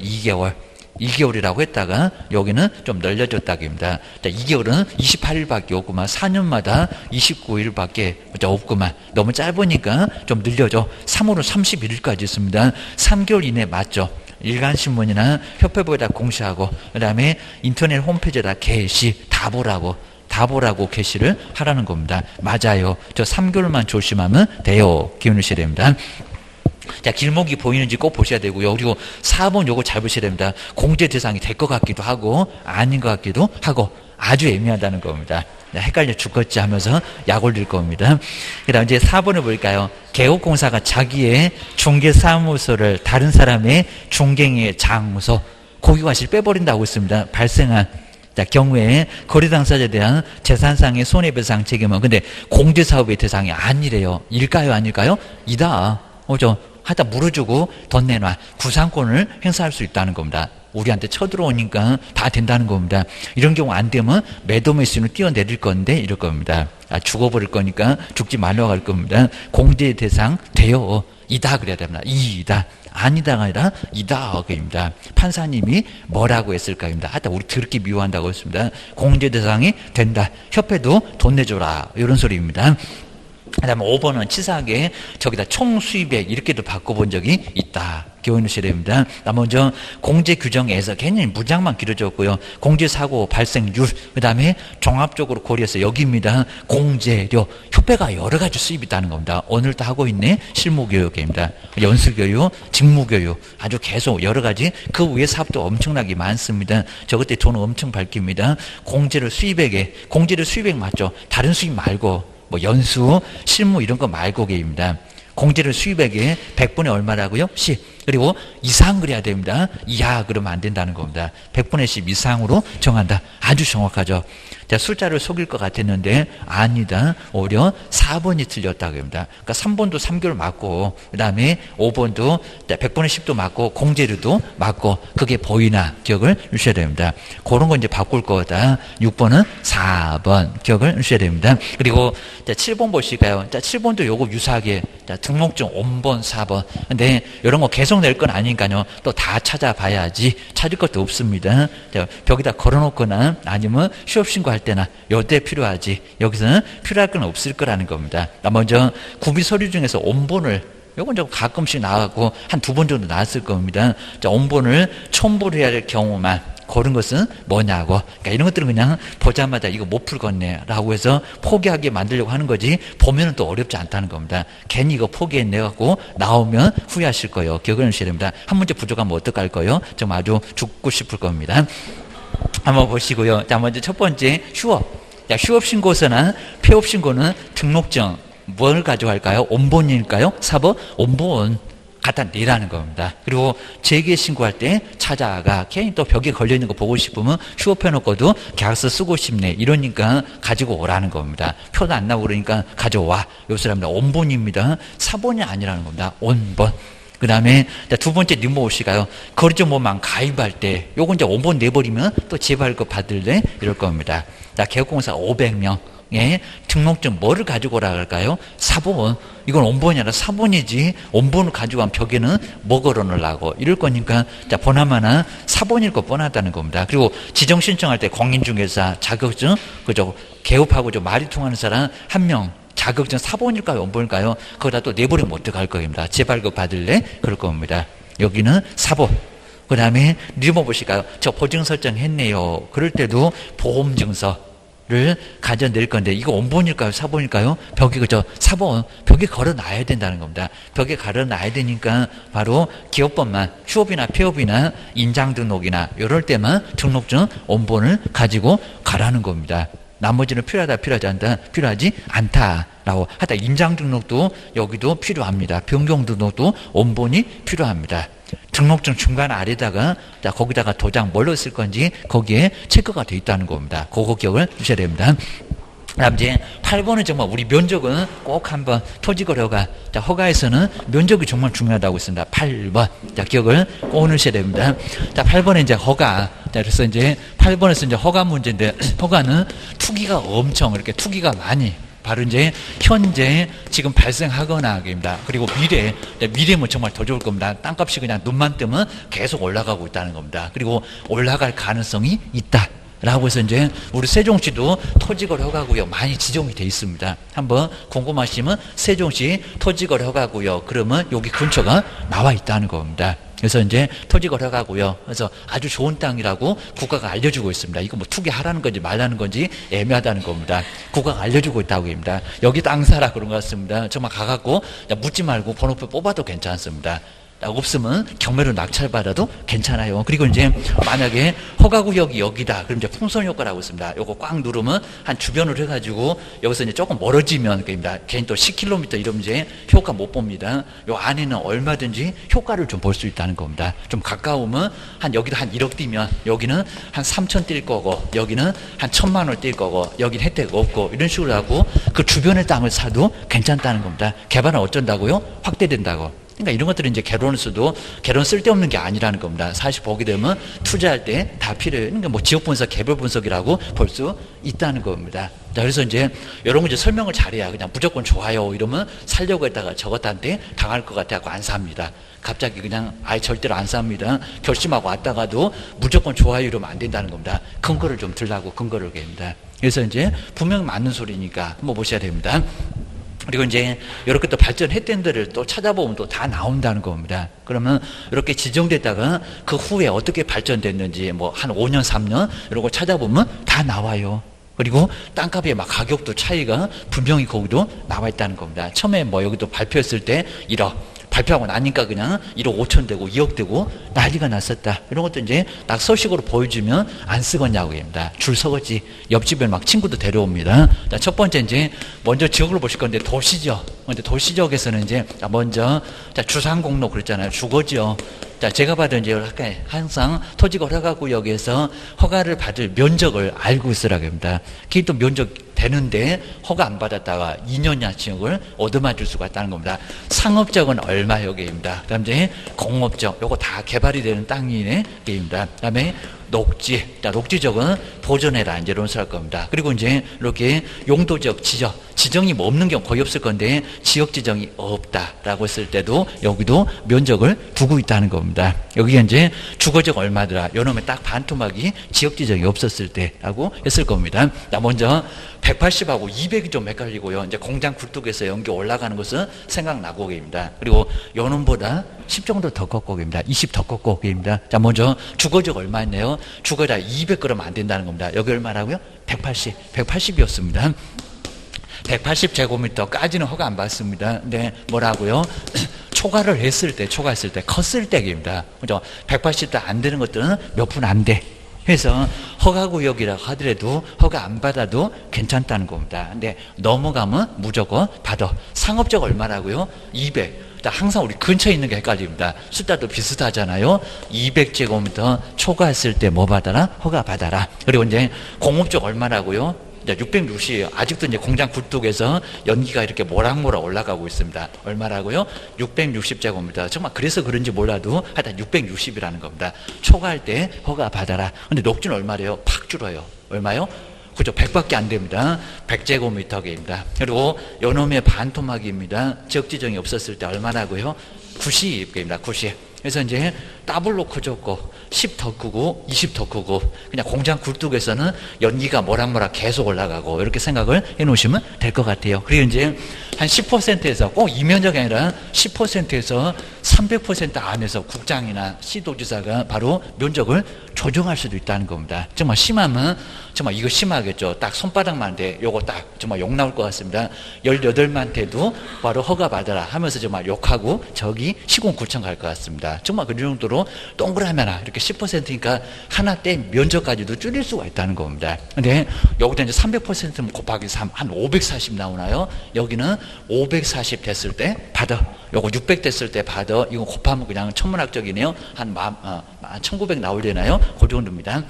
2개월이라고 했다가 여기는 좀 늘려줬다기입니다. 2개월은 28일밖에 없구만. 4년마다 29일밖에 없구만. 너무 짧으니까 좀 늘려줘. 3월은 31일까지 있습니다. 3개월 이내 맞죠? 일간신문이나 협회부에다 공시하고 그 다음에 인터넷 홈페이지에다 게시 다 보라고 게시를 하라는 겁니다. 맞아요. 저 3개월만 조심하면 돼요. 기울이셔야 됩니다. 자, 길목이 보이는지 꼭 보셔야 되고요. 그리고 4번 요거 잘 보셔야 됩니다. 공제 대상이 될 것 같기도 하고 아닌 것 같기도 하고 아주 애매하다는 겁니다. 헷갈려 죽겠지 하면서 약 올릴 겁니다. 그 다음 이제 4번을 볼까요? 개업공사가 자기의 중개사무소를 다른 사람의 중개의 장소 고기과실 빼버린다고 했습니다. 발생한 경우에 거래 당사자에 대한 재산상의 손해배상 책임은 근데 공제사업의 대상이 아니래요. 일까요? 아닐까요? 이다. 하여튼 물어주고 돈 내놔. 구상권을 행사할 수 있다는 겁니다. 우리한테 쳐들어오니까 다 된다는 겁니다. 이런 경우 안 되면 매도매수는 뛰어내릴 건데 이럴 겁니다. 죽어버릴 거니까 죽지 말라고 할 겁니다. 공제 대상 돼요. 이다 그래야 됩니다. 이다. 아니다가 아니라 이다입니다. 판사님이 뭐라고 했을까입니다. 하여튼 우리 그렇게 미워한다고 했습니다. 공제 대상이 된다. 협회도 돈 내줘라. 이런 소리입니다. 그 다음에 5번은 치사하게 저기다 총 수입액 이렇게도 바꿔본 적이 있다. 기억해주셔야 됩니다. 먼저 공제 규정에서 괜히 무장만 길어졌고요. 공제 사고 발생률 그 다음에 종합적으로 고려해서 여기입니다. 공제료 협회가 여러 가지 수입이 있다는 겁니다. 오늘도 하고 있네. 실무교육입니다. 연수교육, 직무교육 아주 계속 여러 가지 그 위에 사업도 엄청나게 많습니다. 저것들 돈 엄청 밝힙니다. 공제를 수입액에 공제를 수입액 맞죠? 다른 수입 말고 뭐 연수, 실무 이런 거 말고 게입니다. 공제를 수입액에 100분의 얼마라고요? 10. 그리고 이상 그래야 됩니다. 이하 그러면 안 된다는 겁니다. 100분의 10 이상으로 정한다. 아주 정확하죠. 자, 숫자를 속일 것 같았는데 아니다. 오히려 4번이 틀렸다고 합니다. 그러니까 3번도 3개월 맞고 그 다음에 5번도 100분의 10도 맞고 공제료도 맞고 그게 보이나 기억을 주셔야 됩니다. 그런 거 이제 바꿀 거다. 6번은 4번 기억을 주셔야 됩니다. 그리고 자, 7번 보실까요? 자, 7번도 요거 유사하게 자, 등록증 5번, 4번. 근데 이런 거 계속 낼 건 아니니까요. 또 다 찾아봐야지. 찾을 것도 없습니다. 자, 벽에다 걸어놓거나 아니면 취업 신고할 때나 요때 필요하지. 여기서는 필요할 건 없을 거라는 겁니다. 먼저 구비 서류 중에서 원본을 요건 좀 가끔씩 나왔고 한 2번 정도 나왔을 겁니다. 자, 원본을 첨부를 해야 할 경우만 그런 것은 뭐냐고. 그러니까 이런 것들은 그냥 보자마자 이거 못 풀겠네 라고 해서 포기하게 만들려고 하는 거지 보면은 또 어렵지 않다는 겁니다. 괜히 이거 포기했네 갖고 나오면 후회하실 거예요. 기억을 하셔야 됩니다. 한 문제 부족하면 어떡할 거예요? 좀 아주 죽고 싶을 겁니다. 한번 보시고요. 자, 먼저 첫 번째 휴업. 자, 휴업신고서나 폐업신고는 등록증 뭘 가져갈까요? 원본일까요? 4번 원본 갖다 내라는 겁니다. 그리고 재개신고할 때 찾아가 괜히 또 벽에 걸려있는 거 보고 싶으면 휴업해놓고도 계약서 쓰고 싶네 이러니까 가지고 오라는 겁니다. 표도 안 나오고 그러니까 가져와. 요 사람들 원본입니다. 4번이 아니라는 겁니다. 원본. 그 다음에 두 번째 nim모시가요. 거주모만 가입할 때 요거 이제 원본 내버리면 또 재발급 받을래 이럴 겁니다. 개업공사 500명. 예, 등록증 뭐를 가지고 오라 할까요? 사본. 이건 원본이 아니라 사본이지 원본을 가지고 간 벽에는 뭐 걸어놓으려고 이럴 거니까 보나마나 사본일 거 뻔하다는 겁니다. 그리고 지정 신청할 때 공인중개사 자격증 그죠? 개업하고 좀 말이 통하는 사람 한 명 자격증 사본일까요? 원본일까요? 거기다 또 내버리면 어떡할 겁니다. 재발급 받을래? 그럴 겁니다. 여기는 사본. 그 다음에 리모보실까요? 저 보증 설정했네요. 그럴 때도 보험증서 를 가져낼 건데 이거 원본일까요? 사본일까요? 벽에 그저 사본 벽에 걸어놔야 된다는 겁니다. 벽에 걸어놔야 되니까 바로 기업법만 휴업이나 폐업이나 인장등록이나 이럴 때만 등록증 원본을 가지고 가라는 겁니다. 나머지는 필요하다 필요하지 않다 필요하지 않다라고 하다 인장등록도 여기도 필요합니다. 변경등록도 원본이 필요합니다. 등록증 중간 아래다가 거기다가 도장 뭘로 쓸 건지 거기에 체크가 돼 있다는 겁니다. 그거 기억을 주셔야 됩니다. 그다음 이제 8번은 정말 우리 면적은 꼭 한번 토지거래허가 허가에서는 면적이 정말 중요하다고 있습니다. 8번 기억을 꼭 넣으셔야 됩니다. 8번은 이제 허가. 그래서 이제 8번에서 이제 허가 문제인데 허가는 투기가 엄청 이렇게 투기가 많이 바로 이제 현재 지금 발생하거나 입니다. 그리고 미래면 정말 더 좋을 겁니다. 땅값이 그냥 눈만 뜨면 계속 올라가고 있다는 겁니다. 그리고 올라갈 가능성이 있다. 라고 해서 이제 우리 세종시도 토지거래 허가구역 많이 지정이 돼 있습니다. 한번 궁금하시면 세종시 토지거래 허가구역 그러면 여기 근처가 나와 있다는 겁니다. 그래서 이제 토지거래 허가구역 그래서 아주 좋은 땅이라고 국가가 알려주고 있습니다. 이거 뭐 투기하라는 건지 말라는 건지 애매하다는 겁니다. 국가가 알려주고 있다고 합니다. 여기 땅 사라 그런 것 같습니다. 정말 가갖고 묻지 말고 번호표 뽑아도 괜찮습니다. 없으면 경매로 낙찰받아도 괜찮아요. 그리고 이제 만약에 허가구역이 여기다 그럼 이제 풍선효과라고 있습니다. 요거 꽉 누르면 한 주변으로 해가지고 여기서 이제 조금 멀어지면 그입니다. 괜히 또 10km 이러면 이제 효과 못 봅니다. 요 안에는 얼마든지 효과를 좀 볼 수 있다는 겁니다. 좀 가까우면 한 여기도 한 1억 뛰면 여기는 한 3천 뛸 거고 여기는 한 1,000만 원 뛸 거고 여기는 혜택 없고 이런 식으로 하고 그 주변의 땅을 사도 괜찮다는 겁니다. 개발은 어쩐다고요? 확대된다고. 그러니까 이런 것들이 이제 결혼을 써도 결혼 쓸데없는 게 아니라는 겁니다. 사실 보게 되면 투자할 때 다 필요해요. 그러니까 뭐 지역 분석, 개별 분석이라고 볼 수 있다는 겁니다. 자, 그래서 이제 이런 거 이제 설명을 잘해야 그냥 무조건 좋아요 이러면 살려고 했다가 저것한테 당할 것 같아서 안 삽니다. 갑자기 그냥 아예 절대로 안 삽니다. 결심하고 왔다가도 무조건 좋아요 이러면 안 된다는 겁니다. 근거를 좀 들라고 근거를 얘기합니다. 그래서 이제 분명히 맞는 소리니까 한번 보셔야 됩니다. 그리고 이제 이렇게 또 발전했던 데를 또 찾아보면 또 다 나온다는 겁니다. 그러면 이렇게 지정됐다가 그 후에 어떻게 발전됐는지 뭐 한 5년, 3년 이런 거 찾아보면 다 나와요. 그리고 땅값의 막 가격도 차이가 분명히 거기도 나와 있다는 겁니다. 처음에 뭐 여기도 발표했을 때 1억. 발표하고 나니까 그냥 1억 5천 되고 2억 되고 난리가 났었다. 이런 것도 이제 딱 서식으로 보여주면 안 쓰겠냐고 합니다. 줄 서겠지. 옆집에 막 친구도 데려옵니다. 자, 첫 번째 이제 먼저 지역으로 보실 건데 도시죠. 근데 도시지역에서는 이제 먼저 자, 주상공로 그랬잖아요. 주거지요. 자, 제가 받은 이제 항상 토지거래허가구역에서 허가를 받을 면적을 알고 있으라고 합니다. 그게 또 면적 되는데 허가 안 받았다가 2년이나 지역을 얻어맞을 수가 있다는 겁니다. 상업적은 얼마 여기입니다. 그 다음 이제 공업적 요거 다 개발이 되는 땅이네 게임입니다. 그 다음에 녹지, 자, 녹지적은 보존해라 이제 이런 할 겁니다. 그리고 이제 이렇게 용도적 지정이 뭐 없는 경우 거의 없을 건데 지역 지정이 없다라고 했을 때도 여기도 면적을 두고 있다는 겁니다. 여기가 이제 주거적 얼마더라. 요놈의 딱 반토막이 지역 지정이 없었을 때라고 했을 겁니다. 자, 먼저 180하고 200이 좀 헷갈리고요. 이제 공장 굴뚝에서 연기 올라가는 것은 생각나고 계십니다. 그리고 요놈보다 10 정도 더 꺾고 계십니다. 20 더 꺾고 계십니다. 자, 먼저 주거적 얼마였네요. 주거자 200 그러면 안 된다는 겁니다. 여기 얼마라고요? 180이었습니다. 180제곱미터까지는 허가 안 받습니다. 근데 뭐라고요? 초과를 했을 때, 컸을 때입니다. 그죠? 180도 안 되는 것들은 몇 분 안 돼. 그래서 허가구역이라고 하더라도 허가 안 받아도 괜찮다는 겁니다. 근데 넘어가면 무조건 받아. 상업적 얼마라고요? 200. 항상 우리 근처에 있는 게 헷갈립니다. 숫자도 비슷하잖아요. 200제곱미터 초과했을 때 뭐 받아라? 허가 받아라. 그리고 이제 공업적 얼마라고요? 이제 660이에요. 아직도 이제 공장 굴뚝에서 연기가 이렇게 모락모락 올라가고 있습니다. 얼마라고요? 660제곱미터. 정말 그래서 그런지 몰라도 하여튼 660이라는 겁니다. 초과할 때 허가 받아라. 근데 녹지는 얼마래요? 팍 줄어요. 얼마요? 그죠? 100밖에 안 됩니다. 100제곱미터입니다. 그리고 요놈의 반토막입니다. 지역지정이 없었을 때 얼마라고요? 90입니다. 90. 그래서 이제 더블로 커졌고 10 더 크고 20 더 크고 그냥 공장 굴뚝에서는 연기가 모락모락 계속 올라가고 이렇게 생각을 해 놓으시면 될 것 같아요. 그리고 이제 한 10%에서 꼭 이면적이 아니라 10%에서 300% 안에서 국장이나 시도지사가 바로 면적을 조정할 수도 있다는 겁니다. 정말 심하면 정말 이거 심하겠죠. 딱 손바닥만 돼. 요거 딱 정말 욕 나올 것 같습니다. 18만 돼도 바로 허가 받아라 하면서 정말 욕하고 저기 시공구청 갈 것 같습니다. 정말 그 정도로 동그라미나 이렇게 10%니까 하나 때 면적까지도 줄일 수가 있다는 겁니다. 근데 여기다 이제 300% 곱하기 3, 한 540 나오나요? 여기는 540 됐을 때 받아. 요거 600 됐을 때 받아. 이거 곱하면 그냥 천문학적이네요. 한 1900 나오려나요? 그 정도입니다.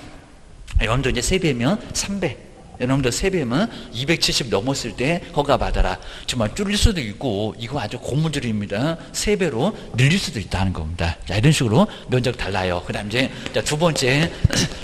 여러분들 이제 3배면 3배. 여러분들 3배면 270 넘었을 때 허가 받아라. 정말 줄일 수도 있고, 이거 아주 고무줄입니다. 3배로 늘릴 수도 있다는 겁니다. 자, 이런 식으로 면적 달라요. 그 다음 이제, 자, 두 번째,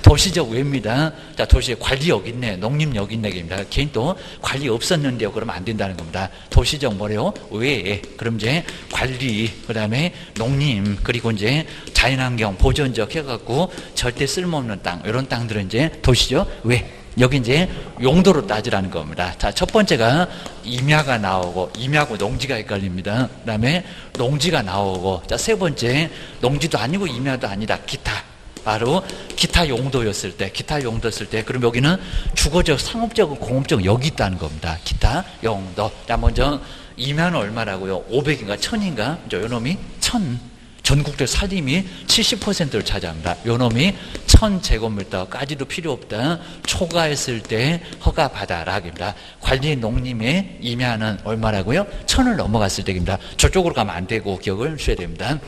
도시적 외입니다. 자, 도시에 관리 여기 있네. 농림 여기 있네입니다. 개인 또 관리 없었는데요. 그러면 안 된다는 겁니다. 도시적 뭐래요? 외에. 그럼 이제 관리, 그 다음에 농림, 그리고 이제 자연환경 보존적 해갖고 절대 쓸모없는 땅, 이런 땅들은 이제 도시적 외. 여기 이제 용도로 따지라는 겁니다. 자, 첫 번째가 임야가 나오고, 임야하고 농지가 헷갈립니다. 그 다음에 농지가 나오고, 자, 세 번째, 농지도 아니고 임야도 아니다. 기타. 바로 기타 용도였을 때, 기타 용도였을 때, 그럼 여기는 주거적, 상업적, 공업적 여기 있다는 겁니다. 기타 용도. 자, 먼저 임야는 얼마라고요? 500인가 1000인가? 요 놈이 1000. 전국적 살림이 70%를 차지합니다. 요 놈이 1000제곱미터까지도 필요 없다. 초과했을 때 허가 받아라. 입니다. 관리 농림의 임야는 얼마라고요? 1000을 넘어갔을 때입니다. 저쪽으로 가면 안 되고 기억을 주셔야 됩니다.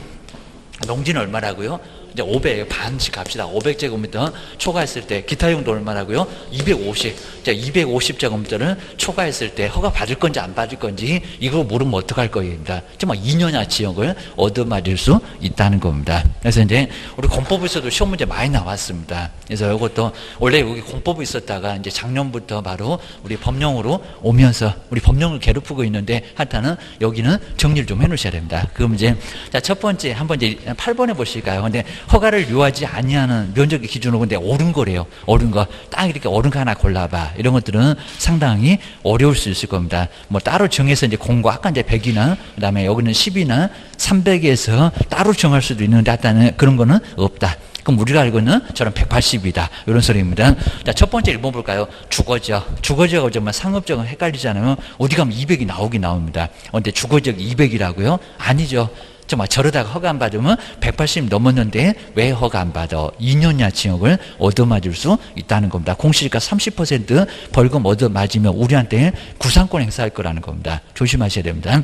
농지는 얼마라고요? 이제 500, 반씩 갑시다. 500제곱미터 초과했을 때, 기타 용도 얼마라고요? 250. 자, 250제곱미터를 초과했을 때 허가 받을 건지 안 받을 건지, 이거 모르면 어떡할 거입니다. 정말 2년야 지역을 얻어맞을 수 있다는 겁니다. 그래서 이제, 우리 공법에서도 시험 문제 많이 나왔습니다. 그래서 이것도, 원래 여기 공법이 있었다가, 이제 작년부터 바로 우리 법령으로 오면서, 우리 법령을 괴롭히고 있는데, 하여튼은 여기는 정리를 좀 해 놓으셔야 됩니다. 그럼 이제, 자, 첫 번째, 한번 이제 8번에 보실까요? 근데, 허가를 요하지 아니하는 면적의 기준으로 근데 옳은 거래요. 옳은 거. 딱 이렇게 옳은 거 하나 골라봐. 이런 것들은 상당히 어려울 수 있을 겁니다. 뭐 따로 정해서 이제 공고, 아까 이제 100이나, 그 다음에 여기는 10이나 300에서 따로 정할 수도 있는데, 하여튼 그런 거는 없다. 그럼 우리가 알고 있는 저런 180이다. 이런 소리입니다. 자, 첫 번째 1번 볼까요? 주거지역. 주거지역하고 정말 상업지역은 헷갈리잖아요. 어디 가면 200이 나오긴 나옵니다. 근데 주거지역 200이라고요? 아니죠. 정말 저러다가 허가 안 받으면 180 넘었는데 왜 허가 안 받아? 2년야 지역을 얻어맞을 수 있다는 겁니다. 공시지가 30% 벌금 얻어맞으면 우리한테 구상권 행사할 거라는 겁니다. 조심하셔야 됩니다.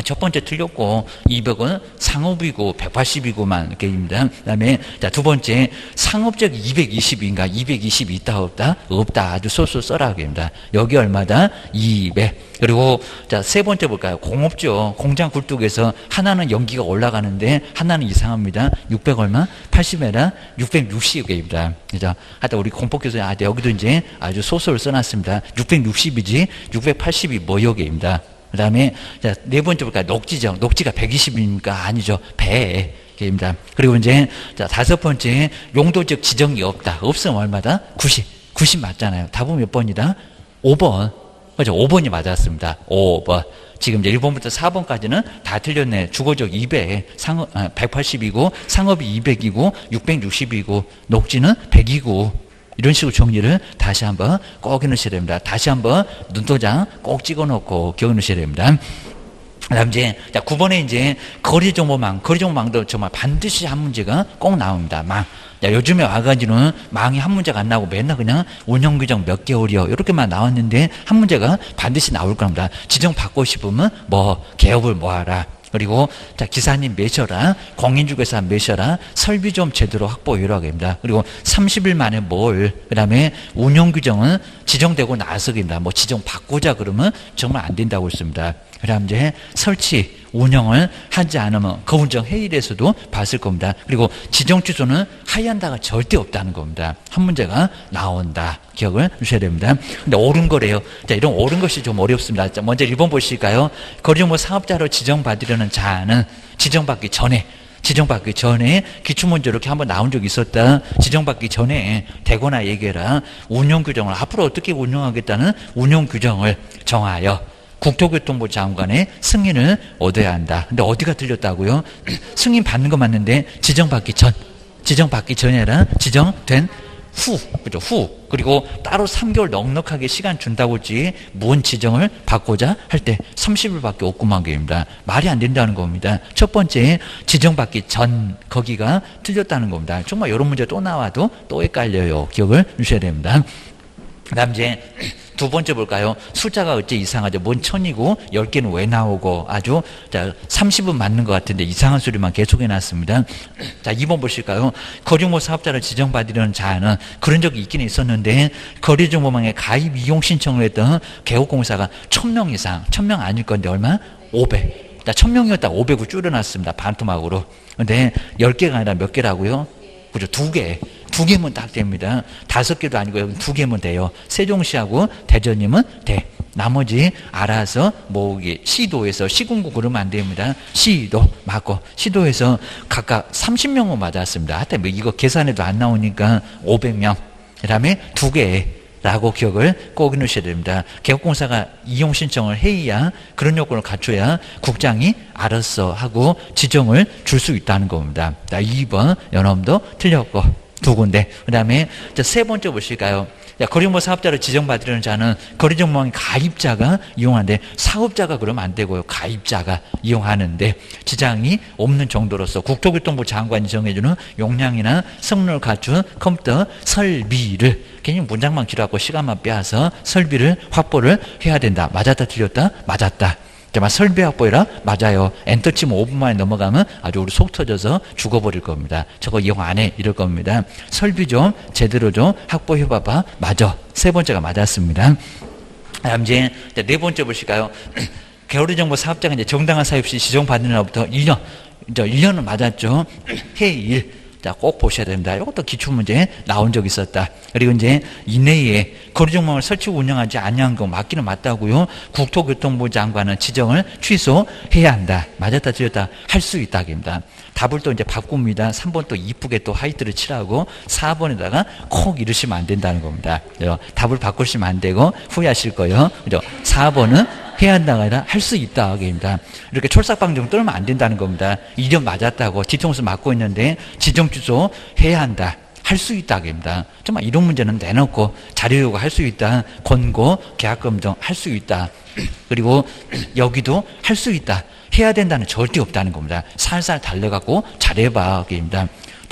첫 번째 틀렸고 200은 상업이고 180이고만 게임입니다. 그 다음에 자, 두 번째 상업적 220인가 220 있다 없다? 없다. 아주 소수 써라 게임입니다. 여기 얼마다? 200. 그리고 자, 세 번째 볼까요? 공업죠. 공장 굴뚝에서 하나는 연기가 올라가는데 하나는 이상합니다. 600 얼마? 80에라 660입니다. 그죠? 하여튼 우리 공법교수님 여기도 이제 아주 소수를 써놨습니다. 660이지 680이 뭐여게입니다. 그 다음에, 자, 네 번째 볼까요? 녹지죠. 녹지가 120입니까? 아니죠. 배입니다. 그리고 이제, 자, 다섯 번째, 용도적 지정이 없다. 없으면 얼마다? 90. 90 맞잖아요. 답은 몇 번이다? 5번. 그죠? 5번이 맞았습니다. 5번. 지금 이제 1번부터 4번까지는 다 틀렸네. 주거적 200, 180이고, 상업이 200이고, 660이고, 녹지는 100이고, 이런 식으로 정리를 다시 한번 꼭 해놓으셔야 됩니다. 다시 한번 눈도장 꼭 찍어놓고 기억해 놓으셔야 됩니다. 그 다음 이제, 자, 9번에 이제 거리정보망도 정말 반드시 한 문제가 꼭 나옵니다. 망. 자, 요즘에 와가지고는 망이 한 문제가 안 나오고 맨날 그냥 운영규정 몇 개월이요. 이렇게만 나왔는데 한 문제가 반드시 나올 겁니다. 지정 받고 싶으면 뭐, 개업을 뭐 하라. 그리고 자 기사님 매셔라, 공인중개사 매셔라, 설비 좀 제대로 확보해라고 합니다. 그리고 30일 만에 그 다음에 운영규정은 지정되고 나서입니다. 뭐 지정 바꾸자 그러면 정말 안 된다고 했습니다. 그 다음 이제 설치 운영을 하지 않으면 거운정 회의에서도 봤을 겁니다. 그리고 지정 취소는 하얀다가 절대 없다는 겁니다. 한 문제가 나온다. 기억을 주셔야 됩니다. 근데 옳은 거래요. 자, 이런 옳은 것이 좀 어렵습니다. 자, 먼저 1번 보실까요? 거리정보 사업자로 지정받으려는 자는 지정받기 전에 기출문제 이렇게 한번 나온 적이 있었다. 지정받기 전에 대거나 얘기해라. 운영규정을 앞으로 어떻게 운영하겠다는 운영규정을 정하여 국토교통부 장관의 승인을 얻어야 한다. 근데 어디가 틀렸다고요? 승인 받는 거 맞는데 지정받기 전이 아니라 지정된 후, 그죠? 후. 그리고 따로 3개월 넉넉하게 시간 준다고 했지, 뭔 지정을 받고자 할 때 30일밖에 없구만 게입니다. 말이 안 된다는 겁니다. 첫 번째, 지정받기 전, 거기가 틀렸다는 겁니다. 정말 이런 문제 또 나와도 또 헷갈려요. 기억을 주셔야 됩니다. 그 다음 이제 두 번째 볼까요? 숫자가 어째 이상하죠? 뭔 1000이고 10개는 왜 나오고 아주 자 30은 맞는 것 같은데 이상한 소리만 계속 해놨습니다. 자 2번 보실까요? 거리정보 사업자를 지정받으려는 자는 그런 적이 있긴 있었는데 거리정보망에 가입 이용 신청을 했던 개업공사가 1000명 이상, 1000명 아닐 건데 얼마? 500. 자 1000명이었다 500을 줄여놨습니다. 반토막으로. 근데 10개가 아니라 몇 개라고요? 그죠? 2개. 2개면 딱 됩니다. 5개도 아니고 여기 2개면 돼요. 세종시하고 대전이면 돼. 나머지 알아서 뭐 시도에서 시군구 그러면 안 됩니다. 시도 맞고 시도에서 각각 30명은 맞았습니다. 하여튼 뭐 이거 계산해도 안 나오니까 500명. 그다음에 2개라고 기억을 꼭 해놓으셔야 됩니다. 개업공사가 이용 신청을 해야 그런 요건을 갖춰야 국장이 알아서 하고 지정을 줄 수 있다는 겁니다. 자, 2번 여러분도 틀렸고 두 군데. 그 다음에 세 번째 보실까요? 거리정보 사업자를 지정받으려는 자는 거리정보망 가입자가 이용하는데 사업자가 그러면 안 되고요. 가입자가 이용하는데 지장이 없는 정도로서 국토교통부 장관이 정해주는 용량이나 성능을 갖춘 컴퓨터 설비를 괜히 문장만 길어갖고 시간만 빼앗아 설비를 확보를 해야 된다. 맞았다 틀렸다? 맞았다. 정말 설비 확보해라? 맞아요. 엔터 치면 5분 만에 넘어가면 아주 우리 속 터져서 죽어버릴 겁니다. 저거 이용 안 해. 이럴 겁니다. 설비 좀 제대로 좀 확보해봐봐. 맞아. 세 번째가 맞았습니다. 다음 이제 네 번째 보실까요? 거리정보 사업자가 이제 정당한 사업 시 지정받는 날부터 1년. 이제 1년은 맞았죠. 해일. 자, 꼭 보셔야 됩니다. 이것도 기출문제 나온 적이 있었다. 그리고 이제 이내에 거리정보망을 설치고 운영하지 아니한 거 맞기는 맞다고요. 국토교통부 장관은 지정을 취소해야 한다. 맞았다 틀렸다 할 수 있다. 입니다. 답을 또 이제 바꿉니다. 3번 또 이쁘게 또 하이트를 칠하고 4번에다가 콕 이러시면 안 된다는 겁니다. 답을 바꾸시면 안 되고 후회하실 거예요. 그죠? 4번은 해야 한다가 아니라 할 수 있다. 입니다. 이렇게 촐싹방정 떨면 안 된다는 겁니다. 이전 맞았다고 뒤통수 맞고 있는데 지정 취소 해야 한다. 할 수 있다. 입니다. 정말 이런 문제는 내놓고 자료 요구 할 수 있다. 권고 계약 검증 할 수 있다. 그리고 여기도 할 수 있다. 해야 된다는 절대 없다는 겁니다. 살살 달래갖고 잘해봐. 입니다.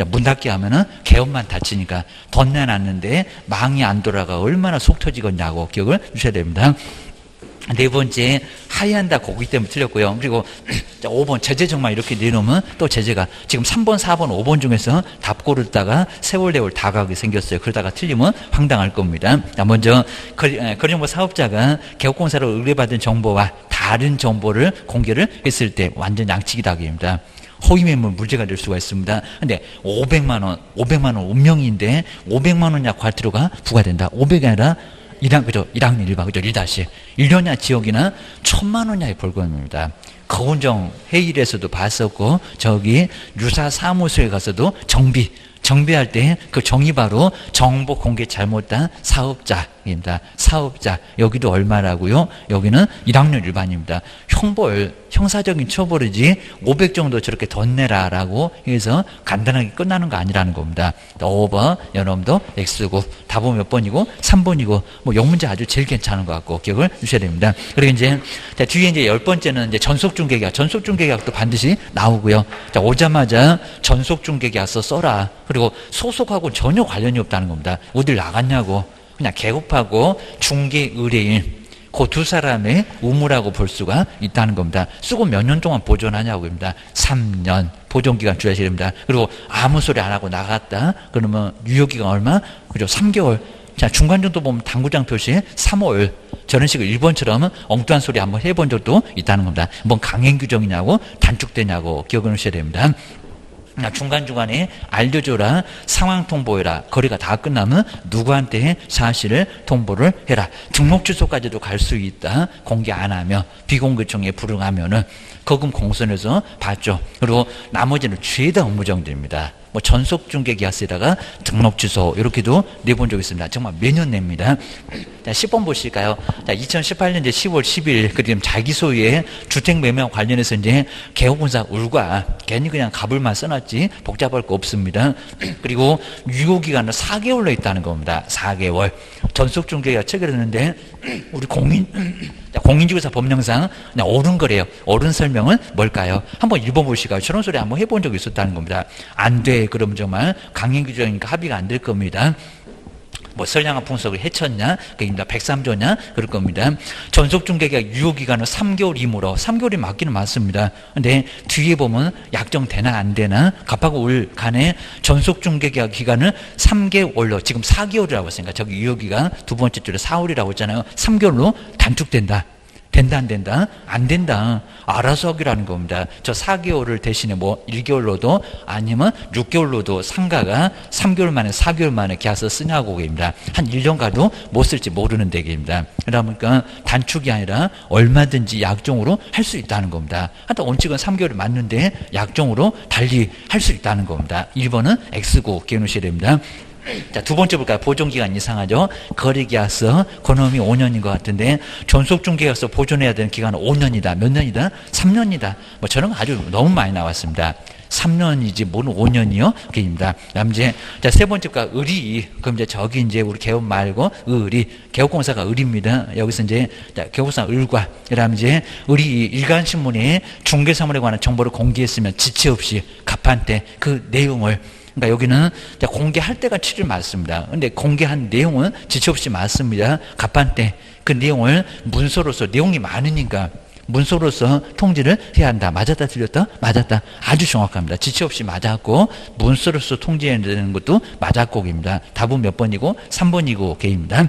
문 닫기 하면은 개업만 닫히니까 돈 내놨는데 망이 안 돌아가 얼마나 속 터지겠냐고 기억을 주셔야 됩니다. 네 번째, 하이한다 고기 때문에 틀렸고요. 그리고 5번, 제재 정말 이렇게 내놓으면 또 제재가 지금 3번, 4번, 5번 중에서 답 고르다가 세월대월 다 가게 생겼어요. 그러다가 틀리면 황당할 겁니다. 먼저, 거리정보 사업자가 개업공사로 의뢰받은 정보와 다른 정보를 공개를 했을 때 완전 양측이다. 입니다. 허위매물 문제가 될 수가 있습니다. 근데 500만 원 운명인데 500만 원 이하 과태료가 부과된다. 500이 아니라 1학년 1반, 그죠? 1-1년이나 지역이나 1000만 원 이하의 벌금입니다. 거운정 회의에서도 봤었고, 저기 유사 사무소에 가서도 정비할 때 그 정의 바로 정보 공개 잘못한 사업자입니다. 사업자. 여기도 얼마라고요? 여기는 1학년 1반입니다. 형사적인 처벌이지 500 정도 저렇게 돈 내라라고 해서 간단하게 끝나는 거 아니라는 겁니다. 5번 여러분도 X고 답은 몇 번이고 3번이고 뭐 영문제 아주 제일 괜찮은 것 같고 기억을 주셔야 됩니다. 그리고 이제 뒤에 이제 10번째는 이제 전속중개계약도 반드시 나오고요. 자, 오자마자 전속중개계약서 써라. 그리고 소속하고 전혀 관련이 없다는 겁니다. 어딜 나갔냐고. 그냥 개업하고 중개 의뢰인 그 두 사람의 의무라고 볼 수가 있다는 겁니다. 쓰고 몇 년 동안 보존하냐고 합니다. 3년 보존기간 주셔야 됩니다. 그리고 아무 소리 안 하고 나갔다 그러면 유효기간 얼마? 그죠? 3개월. 자, 중간 정도 보면 당구장 표시에 3월 저런 식으로 일본처럼 엉뚱한 소리 한번 해본 적도 있다는 겁니다. 뭔 강행 규정이냐고 단축되냐고 기억을 하셔야 됩니다. 중간중간에 알려줘라, 상황 통보해라, 거리가 다 끝나면 누구한테 사실을 통보를 해라. 등록 주소까지도 갈 수 있다. 공개 안 하면, 비공개청에 불응하면은 거금 공선에서 받죠. 그리고 나머지는 죄다 업무정지입니다. 뭐 전속중개계약서에다가 등록 주소 이렇게도 내본 적 있습니다. 정말 매년 냅니다. 자, 10번 보실까요? 자, 2018년 이제 10월 10일 그리고 자기 소유의 주택 매매 관련해서 이제 개호공사 울과 괜히 그냥 갑을만 써놨지 복잡할 거 없습니다. 그리고 유효기간은 4개월로 있다는 겁니다. 4개월. 전속중개계약 체결했는데 우리 공인중개사 법령상 옳은 거래요. 옳은 설명은 뭘까요? 한번 읽어보시고요. 저런 소리 한번 해본 적이 있었다는 겁니다. 안 돼. 그럼 정말 강행 규정이니까 합의가 안 될 겁니다. 뭐 선량한 풍속을 해쳤냐? 그입니다. 103조냐? 그럴 겁니다. 전속중개계약 유효기간은 3개월이므로 3개월이 맞기는 맞습니다. 근데 뒤에 보면 약정되나 안 되나? 갑하고 울 간에 전속중개계약 기간을 3개월로 지금 4개월이라고 했으니까 저기 유효기간 두 번째 줄에 4월이라고 했잖아요. 3개월로 단축된다. 된다 안 된다? 안 된다. 알아서 하기라는 겁니다. 저 4개월을 대신에 뭐 1개월로도 아니면 6개월로도 상가가 3개월 만에 4개월 만에 계약서 쓰냐고 얘기입니다. 한 1년 가도 못 쓸지 모르는 얘기입니다. 그러니까 단축이 아니라 얼마든지 약정으로 할 수 있다는 겁니다. 하여튼 원칙은 3개월이 맞는데 약정으로 달리 할 수 있다는 겁니다. 1번은 X고 기억하셔야 됩니다. 자, 두 번째 볼까요? 보존기간 이상하죠? 거래계약서, 그놈이 5년인 것 같은데, 전속중개계약서 보존해야 되는 기간은 5년이다. 몇 년이다? 3년이다. 뭐 저런 거 아주 너무 많이 나왔습니다. 3년이지, 뭐는 5년이요? 그입니다. 다음 이제, 자, 세 번째 가 의리. 그럼 이제 저기 이제 우리 개업 말고, 의리. 개업공사가 의리입니다. 여기서 이제, 자, 개업공사 을과. 그 다음 이제, 의리 일간신문에 중개사물에 관한 정보를 공개했으면 지체 없이 갑판때 그 내용을 그러니까 여기는 공개할 때가 7일 맞습니다. 근데 공개한 내용은 지체 없이 맞습니다. 갑판때 그 내용을 문서로서 내용이 많으니까 문서로서 통지를 해야 한다. 맞았다 틀렸다? 맞았다. 아주 정확합니다. 지체 없이 맞았고 문서로서 통지해야 되는 것도 맞았고입니다. 답은 몇 번이고? 3번이고 개입니다.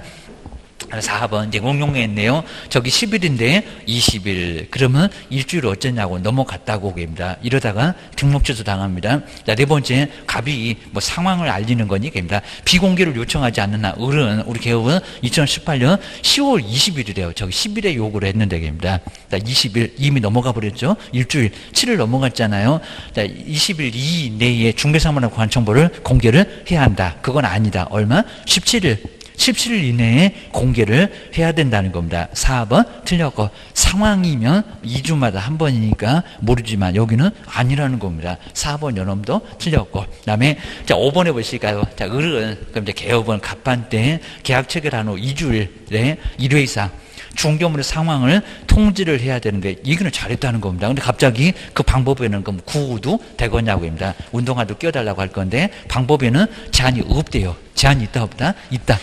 4번 이제 응용했네요. 저기 10일인데 20일 그러면 일주일 어쩌냐고 넘어갔다고 얘기합니다. 이러다가 등록 취소 당합니다. 자, 네 번째 갑이 뭐 상황을 알리는 거니 얘기합니다. 비공개를 요청하지 않는 한 을은 우리 개업은 2018년 10월 20일이래요. 저기 10일에 요구를 했는데 얘기합니다. 자, 20일 이미 넘어가 버렸죠. 일주일 7일 넘어갔잖아요. 자, 20일 이내에 중개사물에 관한 정보를 공개를 해야 한다. 그건 아니다. 얼마? 17일 이내에 공개를 해야 된다는 겁니다. 4번 틀렸고 상황이면 2주마다 한 번이니까 모르지만 여기는 아니라는 겁니다. 4번 여러분도 틀렸고 그다음에 자 5번에 보실까요? 자 을은 그럼 이제 개업은 갑판때 계약 체결한 후 2주일에 1회 이상 중개물의 상황을 통지를 해야 되는데 이거는 잘했다는 겁니다. 근데 갑자기 그 방법에는 그럼 구우도 되겠냐고 합니다. 운동화도 끼워달라고 할 건데 방법에는 제한이 없대요. 제한이 있다 없다? 있다.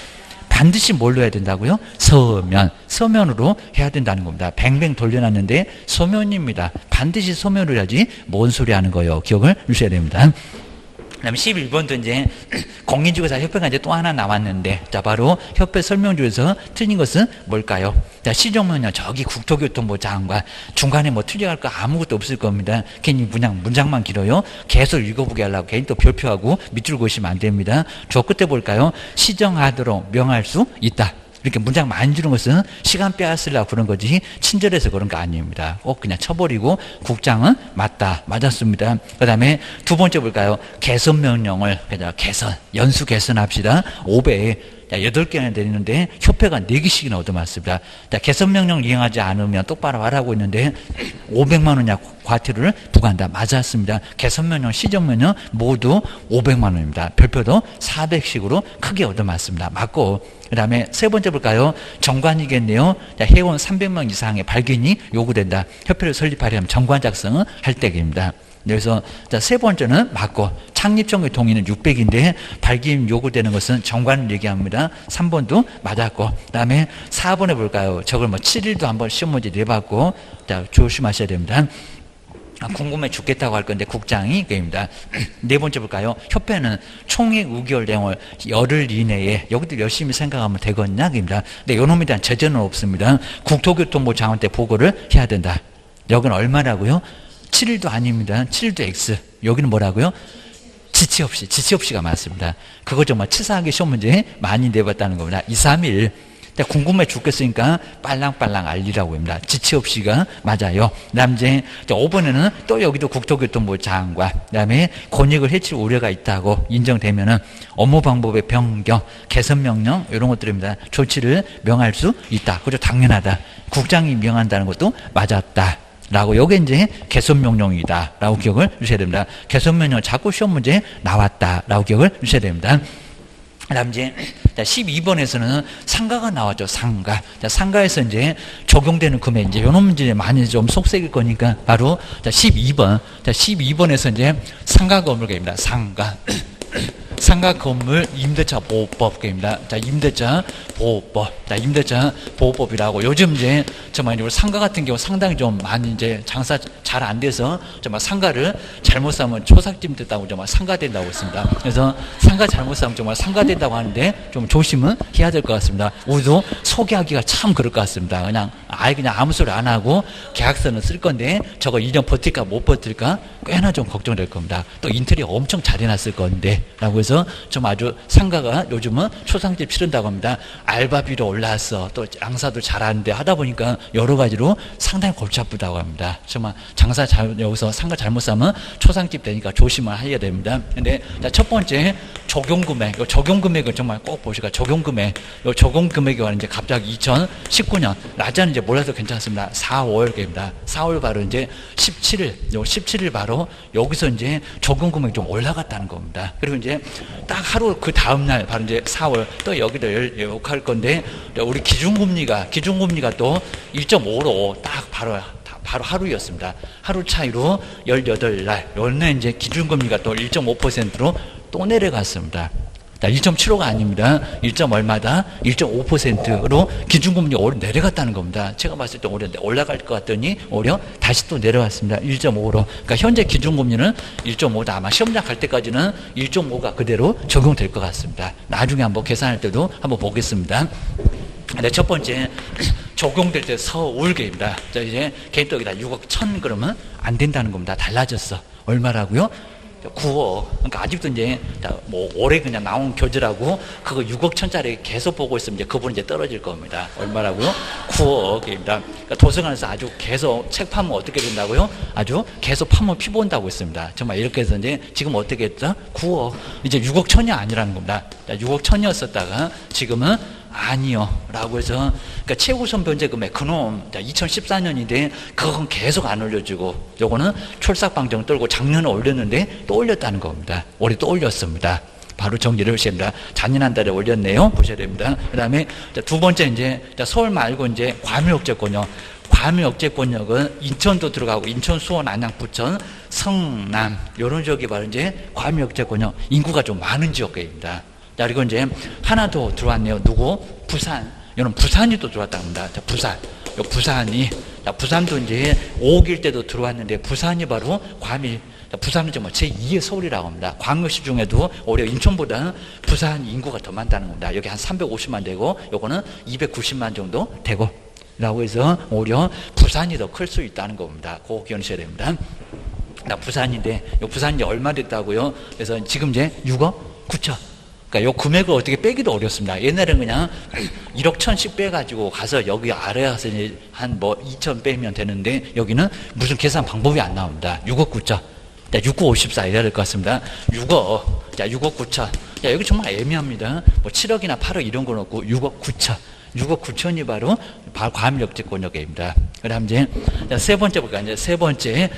반드시 뭘로 해야 된다고요? 서면으로 해야 된다는 겁니다. 뱅뱅 돌려놨는데 서면입니다. 반드시 서면으로 해야지 뭔 소리 하는 거예요. 기억을 주셔야 됩니다. 그 다음에 11번도 이제 공인중개사 협회가 이제 또 하나 나왔는데 자 바로 협회 설명조에서 틀린 것은 뭘까요? 자 시정명령 저기 국토교통부 장관 중간에 뭐 틀려갈 거 아무것도 없을 겁니다. 괜히 그냥 문장만 길어요. 계속 읽어보게 하려고 괜히 또 별표하고 밑줄 그으시면 안 됩니다. 저 끝에 볼까요? 시정하도록 명할 수 있다. 이렇게 문장 많이 주는 것은 시간 빼앗으려고 그런 거지 친절해서 그런 거 아닙니다. 꼭 그냥 쳐버리고 국장은 맞다. 맞았습니다. 그 다음에 두 번째 볼까요? 개선명령을 개선, 연수 개선합시다. 5배 8개나 되는데 협회가 4개씩이나 얻어맞습니다. 개선명령 이행하지 않으면 똑바로 하라고 했는데 500만 원이나 과태료를 부과한다. 맞았습니다. 개선명령, 시정명령 모두 500만 원입니다. 별표도 400씩으로 크게 얻어맞습니다. 맞고 그 다음에 세 번째 볼까요? 정관이겠네요. 회원 300명 이상의 발견이 요구된다. 협회를 설립하려면 정관 작성을 할 때입니다. 그래서 세 번째는 맞고 창립정의 동의는 600인데 발기임 요구되는 것은 정관을 얘기합니다. 3번도 맞았고 그다음에 4번에 볼까요? 저걸 뭐 7일도 한번 시험 문제 내봤고 자 조심하셔야 됩니다. 궁금해 죽겠다고 할 건데 국장이 그입니다. 네 번째 볼까요? 협회는 총액 의결 내용을 열흘 이내에 여기도 열심히 생각하면 되겠냐 그입니다. 근데 요놈에 대한 제재는 없습니다. 국토교통부 장관한테 보고를 해야 된다. 여기는 얼마라고요? 7일도 아닙니다. 7일도 X. 여기는 뭐라고요? 지체 없이가 맞습니다. 그거 정말 치사하게 시험 문제 많이 내봤다는 겁니다. 2, 3일. 궁금해 죽겠으니까 빨랑빨랑 알리라고 합니다. 지체 없이가 맞아요. 그 다음 이제 5번에는 또 여기도 국토교통부 장관, 그 다음에 권익을 해칠 우려가 있다고 인정되면은 업무 방법의 변경, 개선 명령, 이런 것들입니다. 조치를 명할 수 있다. 그죠? 당연하다. 국장이 명한다는 것도 맞았다. 라고, 요게 이제 개선 명령이다. 라고 기억을 주셔야 됩니다. 개선 명령 자꾸 시험 문제에 나왔다. 라고 기억을 주셔야 됩니다. 그 다음 이제 12번에서는 상가가 나왔죠. 상가. 상가에서 이제 적용되는 금액, 이제 요놈 문제 많이 좀 속색일 거니까 바로 12번. 12번에서 이제 상가 건물입니다. 상가. 상가 건물 임대차 보호법입니다. 자, 임대차 보호법. 자, 임대차 보호법이라고 요즘 이제 정말 상가 같은 경우 상당히 좀 많이 이제 장사 잘 안 돼서 정말 상가를 잘못 사면 초상집 됐다고 정말 상가 된다고 했습니다. 그래서 상가 잘못 사면 정말 상가 된다고 하는데 좀 조심은 해야 될 것 같습니다. 우리도 소개하기가 참 그럴 것 같습니다. 그냥 아예 그냥 아무 소리 안 하고 계약서는 쓸 건데 저거 2년 버틸까 못 버틸까 꽤나 좀 걱정될 겁니다. 또 인테리어 엄청 잘 해놨을 건데 라고 해서 좀 아주 상가가 요즘은 초상집 치른다고 합니다. 알바비도 올라왔어. 또 장사도 잘하는데 하다 보니까 여러 가지로 상당히 골치 아프다고 합니다. 정말 장사 여기서 상가 잘못 사면 초상집 되니까 조심을 해야 됩니다. 근데 첫 번째 적용금액, 요 적용금액을 정말 꼭 보시고 적용금액, 요 적용금액이 이제 갑자기 2019년 낮에는 이제 몰라도 괜찮습니다. 4월입니다. 4월 바로 이제 17일, 요 17일 바로 여기서 이제 적용금액이 좀 올라갔다는 겁니다. 그리고 이제 딱 하루 그 다음날 바로 이제 4월 또 여기도 욕할 건데 우리 기준금리가 또 1.5로 딱 바로 하루였습니다. 하루 차이로 18날 원래 이제 기준금리가 또 1.5%로 또 내려갔습니다. 1.75가 아닙니다. 1. 얼마다 1.5%로 기준금리 오히려 내려갔다는 겁니다. 제가 봤을 때 오히려 올라갈 것 같더니 오히려 다시 또 내려갔습니다. 1.5로. 그러니까 현재 기준금리는 1.5다. 아마 시험장 갈 때까지는 1.5가 그대로 적용될 것 같습니다. 나중에 한번 계산할 때도 한번 보겠습니다. 네, 첫 번째 적용될 때 서울계입니다. 자, 이제 개인적이다 6억 1천 그러면 안 된다는 겁니다. 달라졌어. 얼마라고요? 9억. 그러니까 아직도 이제 뭐 올해 그냥 나온 교재라고 그거 6억 천짜리 계속 보고 있으면 이제 그분 이제 떨어질 겁니다. 얼마라고요? 9억입니다. 그러니까 도서관에서 아주 계속 책 파면 어떻게 된다고요? 아주 계속 파면 피본다고 했습니다. 정말 이렇게 해서 이제 지금 어떻게 했죠? 9억. 이제 6억 천이 아니라는 겁니다. 6억 천이었었다가 지금은 아니요. 라고 해서, 그러니까 최우선 변제 금액, 그놈, 2014년인데, 그건 계속 안 올려주고, 요거는 출삭방정 떨고 작년에 올렸는데, 또 올렸다는 겁니다. 올해 또 올렸습니다. 바로 정리를 하셔야 됩니다. 작년 한 달에 올렸네요. 보셔야 됩니다. 그 다음에, 두 번째 이제, 서울 말고 이제, 과밀억제권역. 과밀억제권역은 인천도 들어가고, 인천, 수원, 안양, 부천, 성남, 요런 지역이 바로 이제, 과밀억제권역, 인구가 좀 많은 지역입니다. 자, 그리고 이제 하나 더 들어왔네요. 누구? 부산. 이런 부산이 또 들어왔다고 합니다. 자, 부산. 요 부산이. 자, 부산도 이제 5억 때도 들어왔는데 부산이 바로 과밀. 자, 부산은 정말 제2의 서울이라고 합니다. 광역시 중에도 오히려 인천보다는 부산 인구가 더 많다는 겁니다. 여기 한 350만 되고 요거는 290만 정도 되고 라고 해서 오히려 부산이 더 클 수 있다는 겁니다. 그거 기억하셔야 됩니다. 자, 부산인데 요 부산이 얼마 됐다고요? 그래서 지금 이제 6억 9천. 그러니까 요 금액을 어떻게 빼기도 어렵습니다. 옛날에는 그냥 1억 1천씩 빼가지고 가서 여기 아래 가서 한 뭐 2천 빼면 되는데 여기는 무슨 계산 방법이 안 나옵니다. 6억 9천. 6954 이래야 될 것 같습니다. 6억. 자, 6억 9천. 야, 여기 정말 애매합니다. 뭐 7억이나 8억 이런 건 없고 6억 9천. 6억 9천이 바로 과밀억제권역입니다. 그 다음 이제 세 번째 볼까요? 이제 세 번째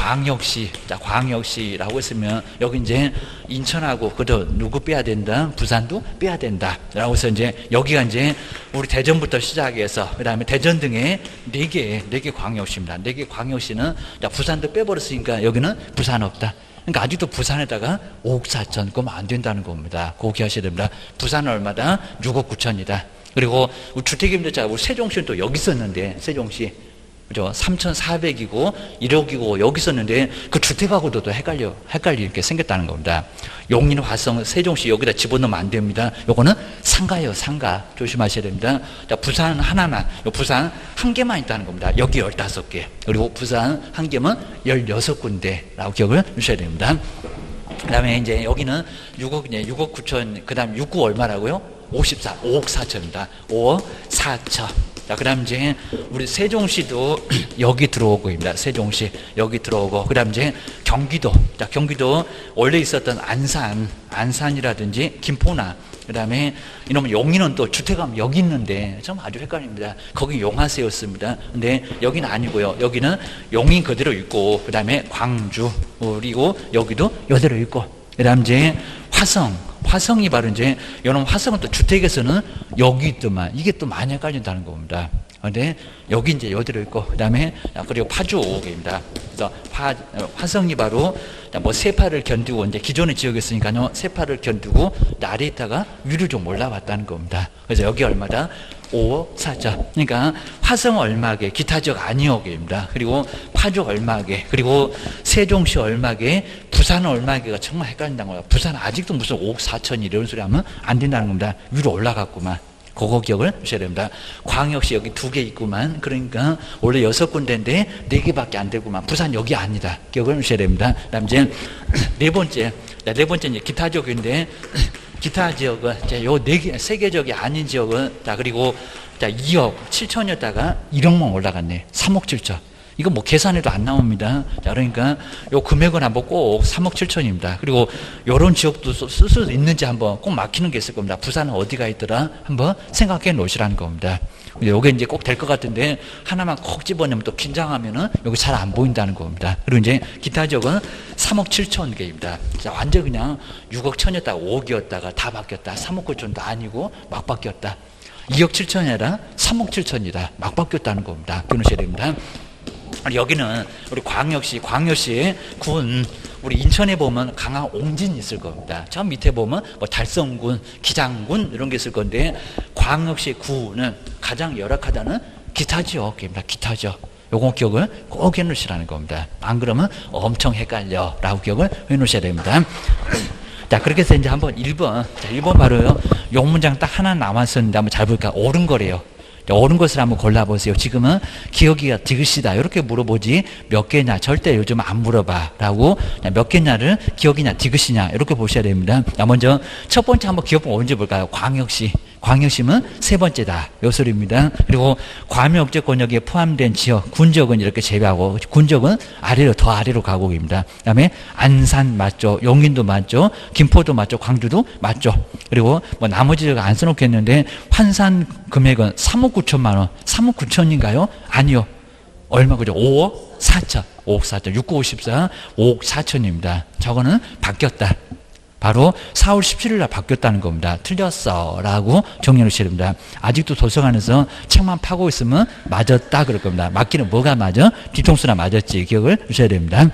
광역시, 자, 광역시라고 했으면 여기 이제 인천하고 그도 누구 빼야 된다? 부산도 빼야 된다. 라고 해서 이제 여기가 이제 우리 대전부터 시작해서 그 다음에 대전 등에 네 개 광역시입니다. 4개 광역시는 자, 부산도 빼버렸으니까 여기는 부산 없다. 그러니까 아직도 부산에다가 5억 4천, 그러면 안 된다는 겁니다. 그거 기억하셔야 됩니다. 부산은 얼마다? 6억 9천이다. 그리고 우리 주택임대차, 우리 세종시는 또 여기 있었는데, 세종시. 그죠? 3,400이고 1억이고 여기 있었는데 그 주택하고도 또 헷갈리게 생겼다는 겁니다. 용인, 화성, 세종시 여기다 집어넣으면 안 됩니다. 요거는 상가예요, 상가. 조심하셔야 됩니다. 자, 부산 하나만, 부산 한 개만 있다는 겁니다. 여기 15개. 그리고 부산 한 개면 16군데라고 기억을 주셔야 됩니다. 그 다음에 이제 여기는 6억 9천, 그 다음 6구 얼마라고요? 54, 5억 4천입니다. 5억 4천. 자, 그 다음 이제 우리 세종시도 여기 들어오고입니다. 세종시 여기 들어오고, 그 다음 이제 경기도. 자, 경기도 원래 있었던 안산이라든지 김포나, 그 다음에 이놈의 용인은 또 주택하면 여기 있는데 좀 아주 헷갈립니다. 거기 용화세였습니다. 근데 여기는 아니고요. 여기는 용인 그대로 있고, 그 다음에 광주, 그리고 여기도 이대로 있고, 그 다음 이제 화성이 바로 이제, 여러분 화성은 또 주택에서는 여기 있더만, 이게 또 많이 헷갈린다는 겁니다. 근데 여기 이제 여대로 있고, 그 다음에, 그리고 파주 5호개입니다. 그래서 화성이 바로 뭐 세파를 견디고, 이제 기존의 지역이었으니까요, 세파를 견디고, 아래에 있다가 위로 좀 올라왔다는 겁니다. 그래서 여기 얼마다? 5억 4천. 그러니까 화성 얼마개, 기타 지역 아니오개입니다. 그리고 파주 얼마개, 그리고 세종시 얼마개, 부산 얼마개가 정말 헷갈린다는 거예요. 부산 아직도 무슨 5억 4천 이런 소리 하면 안 된다는 겁니다. 위로 올라갔구만. 그거 기억을 하셔야 됩니다. 광역시 여기 2개 있구만. 그러니까 원래 6군데인데 4개밖에 안 되구만. 부산 여기 아니다. 기억을 하셔야 됩니다. 그 다음 이제 네 번째 이제 기타 지역인데, 기타 지역은 요 3개 지역이 아닌 지역은, 자, 그리고 자, 2억 7천이었다가 1억만 올라갔네. 3억 7천. 이거 뭐 계산해도 안 나옵니다. 자, 그러니까 요 금액은 한번 꼭 3억 7천입니다. 그리고 요런 지역도 쓸 수 있는지 한번 꼭 막히는 게 있을 겁니다. 부산은 어디가 있더라? 한번 생각해 놓으시라는 겁니다. 요게 이제 꼭 될 것 같은데 하나만 콕 집어내면 또 긴장하면은 여기 잘 안 보인다는 겁니다. 그리고 이제 기타 지역은 3억 7천 개입니다. 자, 완전 그냥 6억 천이었다가 5억이었다가 다 바뀌었다. 3억 9천도 아니고 막 바뀌었다. 2억 7천이 아니라 3억 7천이다. 막 바뀌었다는 겁니다. 기억하셔야 됩니다. 여기는 우리 광역시의 군, 우리 인천에 보면 강화 옹진이 있을 겁니다. 저 밑에 보면 뭐 달성군, 기장군 이런 게 있을 건데, 광역시 구는 가장 열악하다는 기타 지역입니다. 기타 지역. 요거 기억을 꼭 해놓으시라는 겁니다. 안 그러면 엄청 헷갈려 라고 기억을 해놓으셔야 됩니다. 자, 그렇게 해서 이제 한번 1번. 자, 1번 바로요. 요 문장 딱 하나 남았었는데 한번 잘 볼까요? 옳은 거래요. 옳은 것을 한번 골라보세요. 지금은 기억이가 디귿이다 이렇게 물어보지 몇 개냐 절대 요즘 안 물어봐 라고, 몇 개냐를 기억이냐 디귿이냐 이렇게 보셔야 됩니다. 자, 먼저 첫 번째 한번 기억 언제 볼까요? 광역시면 세 번째다 요 소리입니다. 그리고 과미억제권역에 포함된 지역, 군적은 이렇게 제외하고, 군적은 더 아래로 가고입니다. 그 다음에 안산 맞죠, 용인도 맞죠, 김포도 맞죠, 광주도 맞죠. 그리고 뭐 나머지 제가 안 써놓겠는데 환산 금액은 3억 9천만 원, 3억 9천인가요? 아니요. 얼마 그죠? 5억 4천, 5억 4천, 6954, 5억 4천입니다. 저거는 바뀌었다. 바로 4월 17일 날 바뀌었다는 겁니다. 틀렸어 라고 정리해 주셔야 됩니다. 아직도 도서관에서 책만 파고 있으면 맞았다 그럴 겁니다. 맞기는 뭐가 맞아? 뒤통수나 맞았지. 기억을 주셔야 됩니다.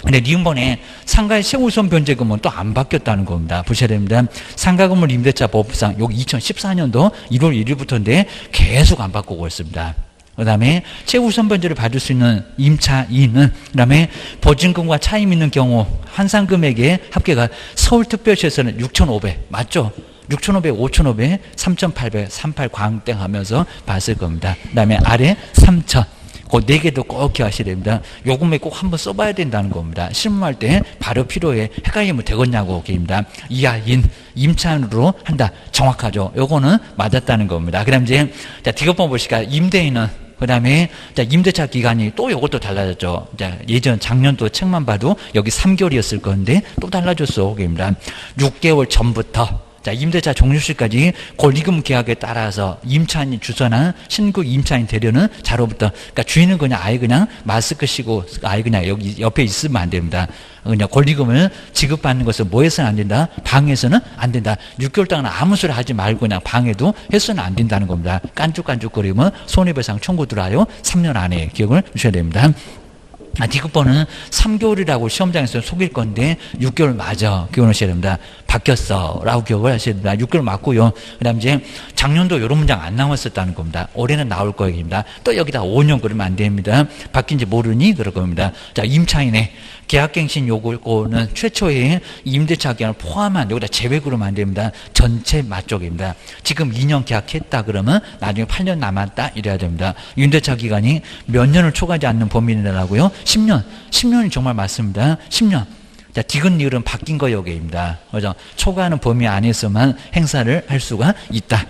근데 니은번에 상가의 세우선 변제금은 또 안 바뀌었다는 겁니다. 보셔야 됩니다. 상가건물 임대차 법상 여기 2014년도 1월 1일부터인데 계속 안 바꾸고 있습니다. 그 다음에 최우선 변제를 받을 수 있는 임차인은, 그 다음에 보증금과 차임 있는 경우 환산금액의 합계가 서울특별시에서는 6,500 맞죠? 6,500, 5,500, 3,800, 38 광땡 하면서 봤을 겁니다. 그 다음에 아래 3,000. 그 4개도 꼭 기억하셔야 됩니다. 요 금액 꼭 한번 써봐야 된다는 겁니다. 실무할 때 바로 필요해. 헷갈리면 되겠냐고 기입니다. 이하인, 임차인으로 한다. 정확하죠. 요거는 맞았다는 겁니다. 그 다음 이제, 자, 디귿번 보실까요? 임대인은, 그 다음에, 자, 임대차 기간이 또 요것도 달라졌죠. 자, 예전 작년도 책만 봐도 여기 3개월이었을 건데 또 달라졌어. 기입니다. 6개월 전부터 자, 임대차 종료시까지 권리금 계약에 따라서 임차인이 주선한 신규 임차인 대려는 자로부터, 그러니까 주인은 그냥 아예 그냥 마스크 쓰고 아예 그냥 여기 옆에 있으면 안 됩니다. 그냥 권리금을 지급받는 것은 뭐 해서는 안 된다? 방해서는 안 된다. 6개월 동안 아무 소리 하지 말고 그냥 방해도 해서는 안 된다는 겁니다. 깐죽깐죽거리면 손해배상 청구 들어와요. 3년 안에 기억을 주셔야 됩니다. 디귿번은 3개월이라고 시험장에서 속일 건데 6개월 맞아. 기억을 하셔야 됩니다. 바뀌었어. 라고 기억을 하셔야 됩니다. 6개월 맞고요. 그 다음 이제 작년도 이런 문장 안 나왔었다는 겁니다. 올해는 나올 거입니다. 또 여기다 5년 그러면 안 됩니다. 바뀐지 모르니 그럴 겁니다. 자, 임차인의 계약갱신 요구는 최초의 임대차 기간을 포함한, 여기다 제외 그러면 안 됩니다. 전체 맞쪽입니다. 지금 2년 계약했다 그러면 나중에 8년 남았다 이래야 됩니다. 임대차 기간이 몇 년을 초과하지 않는 범위라고요? 10년. 10년이 정말 맞습니다. 10년. 자, 디귿 니을은 바뀐 거 여기입니다. 그죠? 초과하는 범위 안에서만 행사를 할 수가 있다.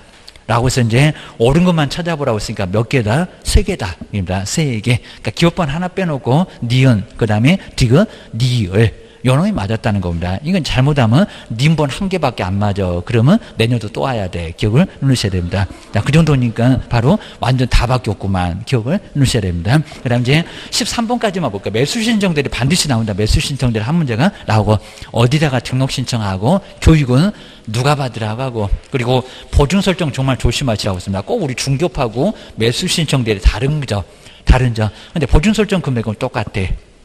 라고 해서 이제 옳은 것만 찾아보라고 했으니까 몇 개다? 3개다. 입니다. 3개. 그러니까 기업번 하나 빼놓고 니은, 그 다음에 디귿, 니을. 요 놈이 맞았다는 겁니다. 이건 잘못하면 님번 1개밖에 안 맞아. 그러면 내년도 또 와야 돼. 기억을 누르셔야 됩니다. 자, 그 정도니까 바로 완전 다 바뀌었구만. 기억을 누르셔야 됩니다. 그 다음 이제 13번까지만 볼까요? 매수 신청들이 반드시 나온다. 매수 신청들이 한 문제가 나오고, 어디다가 등록 신청하고, 교육은 누가 받으라고 하고, 그리고 보증 설정 정말 조심하시라고 했습니다. 꼭 우리 중개업하고 매수 신청들이 다른 점. 근데 보증 설정 금액은 똑같아.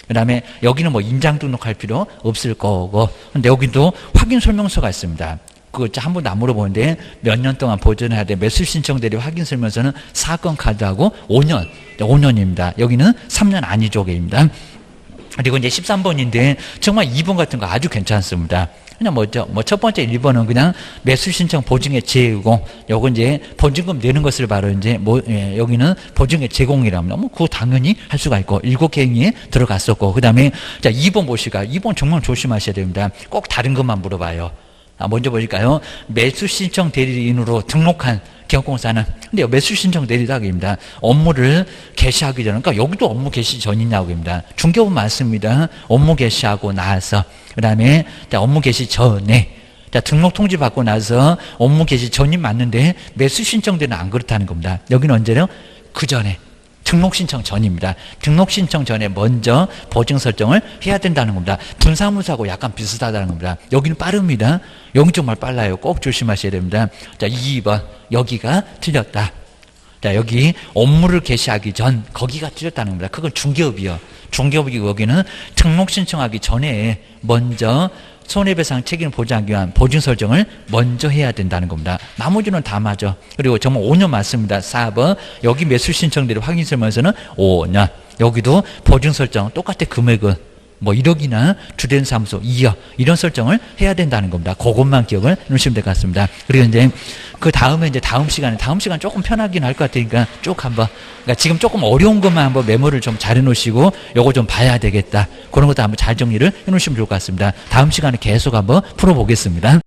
그 다음에 여기는 뭐 인장 등록할 필요 없을 거고, 근데 여기도 확인 설명서가 있습니다. 그거 한 번도 안 물어보는데 몇 년 동안 보존해야 돼. 매수 신청 대리 확인 설명서는 사건 카드하고 5년입니다. 여기는 3년 아니죠입니다. 그리고 이제 13번인데 정말 2번 같은 거 아주 괜찮습니다. 그냥 첫 번째 1번은 그냥 매수 신청 보증의 제공, 요거 이제 보증금 내는 것을 바로 이제 여기는 보증의 제공이라면 그거 당연히 할 수가 있고 7개 행위에 들어갔었고, 그 다음에 자 2번 보실까요? 2번 정말 조심하셔야 됩니다. 꼭 다른 것만 물어봐요. 먼저 보실까요? 매수 신청 대리인으로 등록한 기업공사는, 근데 매수 신청 대리인입니다. 업무를 개시하기 전, 그러니까 여기도 업무 개시 전이냐고입니다. 중개업은 맞습니다. 업무 개시하고 나서, 그 다음에 업무 개시 전에, 자, 등록 통지 받고 나서 업무 개시 전이 맞는데 매수 신청 대리는 안 그렇다는 겁니다. 여기는 언제요? 그 전에. 등록 신청 전입니다. 등록 신청 전에 먼저 보증 설정을 해야 된다는 겁니다. 분사무소하고 약간 비슷하다는 겁니다. 여기는 빠릅니다. 여기 정말 빨라요. 꼭 조심하셔야 됩니다. 자, 2번. 여기가 틀렸다. 자, 여기 업무를 개시하기 전, 거기가 틀렸다는 겁니다. 그건 중개업이요. 중개업이고 여기는 등록 신청하기 전에 먼저 손해배상 책임을 보장하기 위한 보증 설정을 먼저 해야 된다는 겁니다. 나머지는 다 맞아. 그리고 정말 5년 맞습니다. 4번. 여기 매수 신청대로 확인 설명서는 5년. 여기도 보증 설정 똑같아. 금액은 뭐 1억이나 주된 사무소 2억 이런 설정을 해야 된다는 겁니다. 그것만 기억을 해놓으시면 될 것 같습니다. 그리고 이제 그 다음에 이제 다음 시간 조금 편하긴 할 것 같으니까 쭉 한번, 그러니까 지금 조금 어려운 것만 한번 메모를 좀 잘 해놓으시고 요거 좀 봐야 되겠다. 그런 것도 한번 잘 정리를 해놓으시면 좋을 것 같습니다. 다음 시간에 계속 한번 풀어보겠습니다.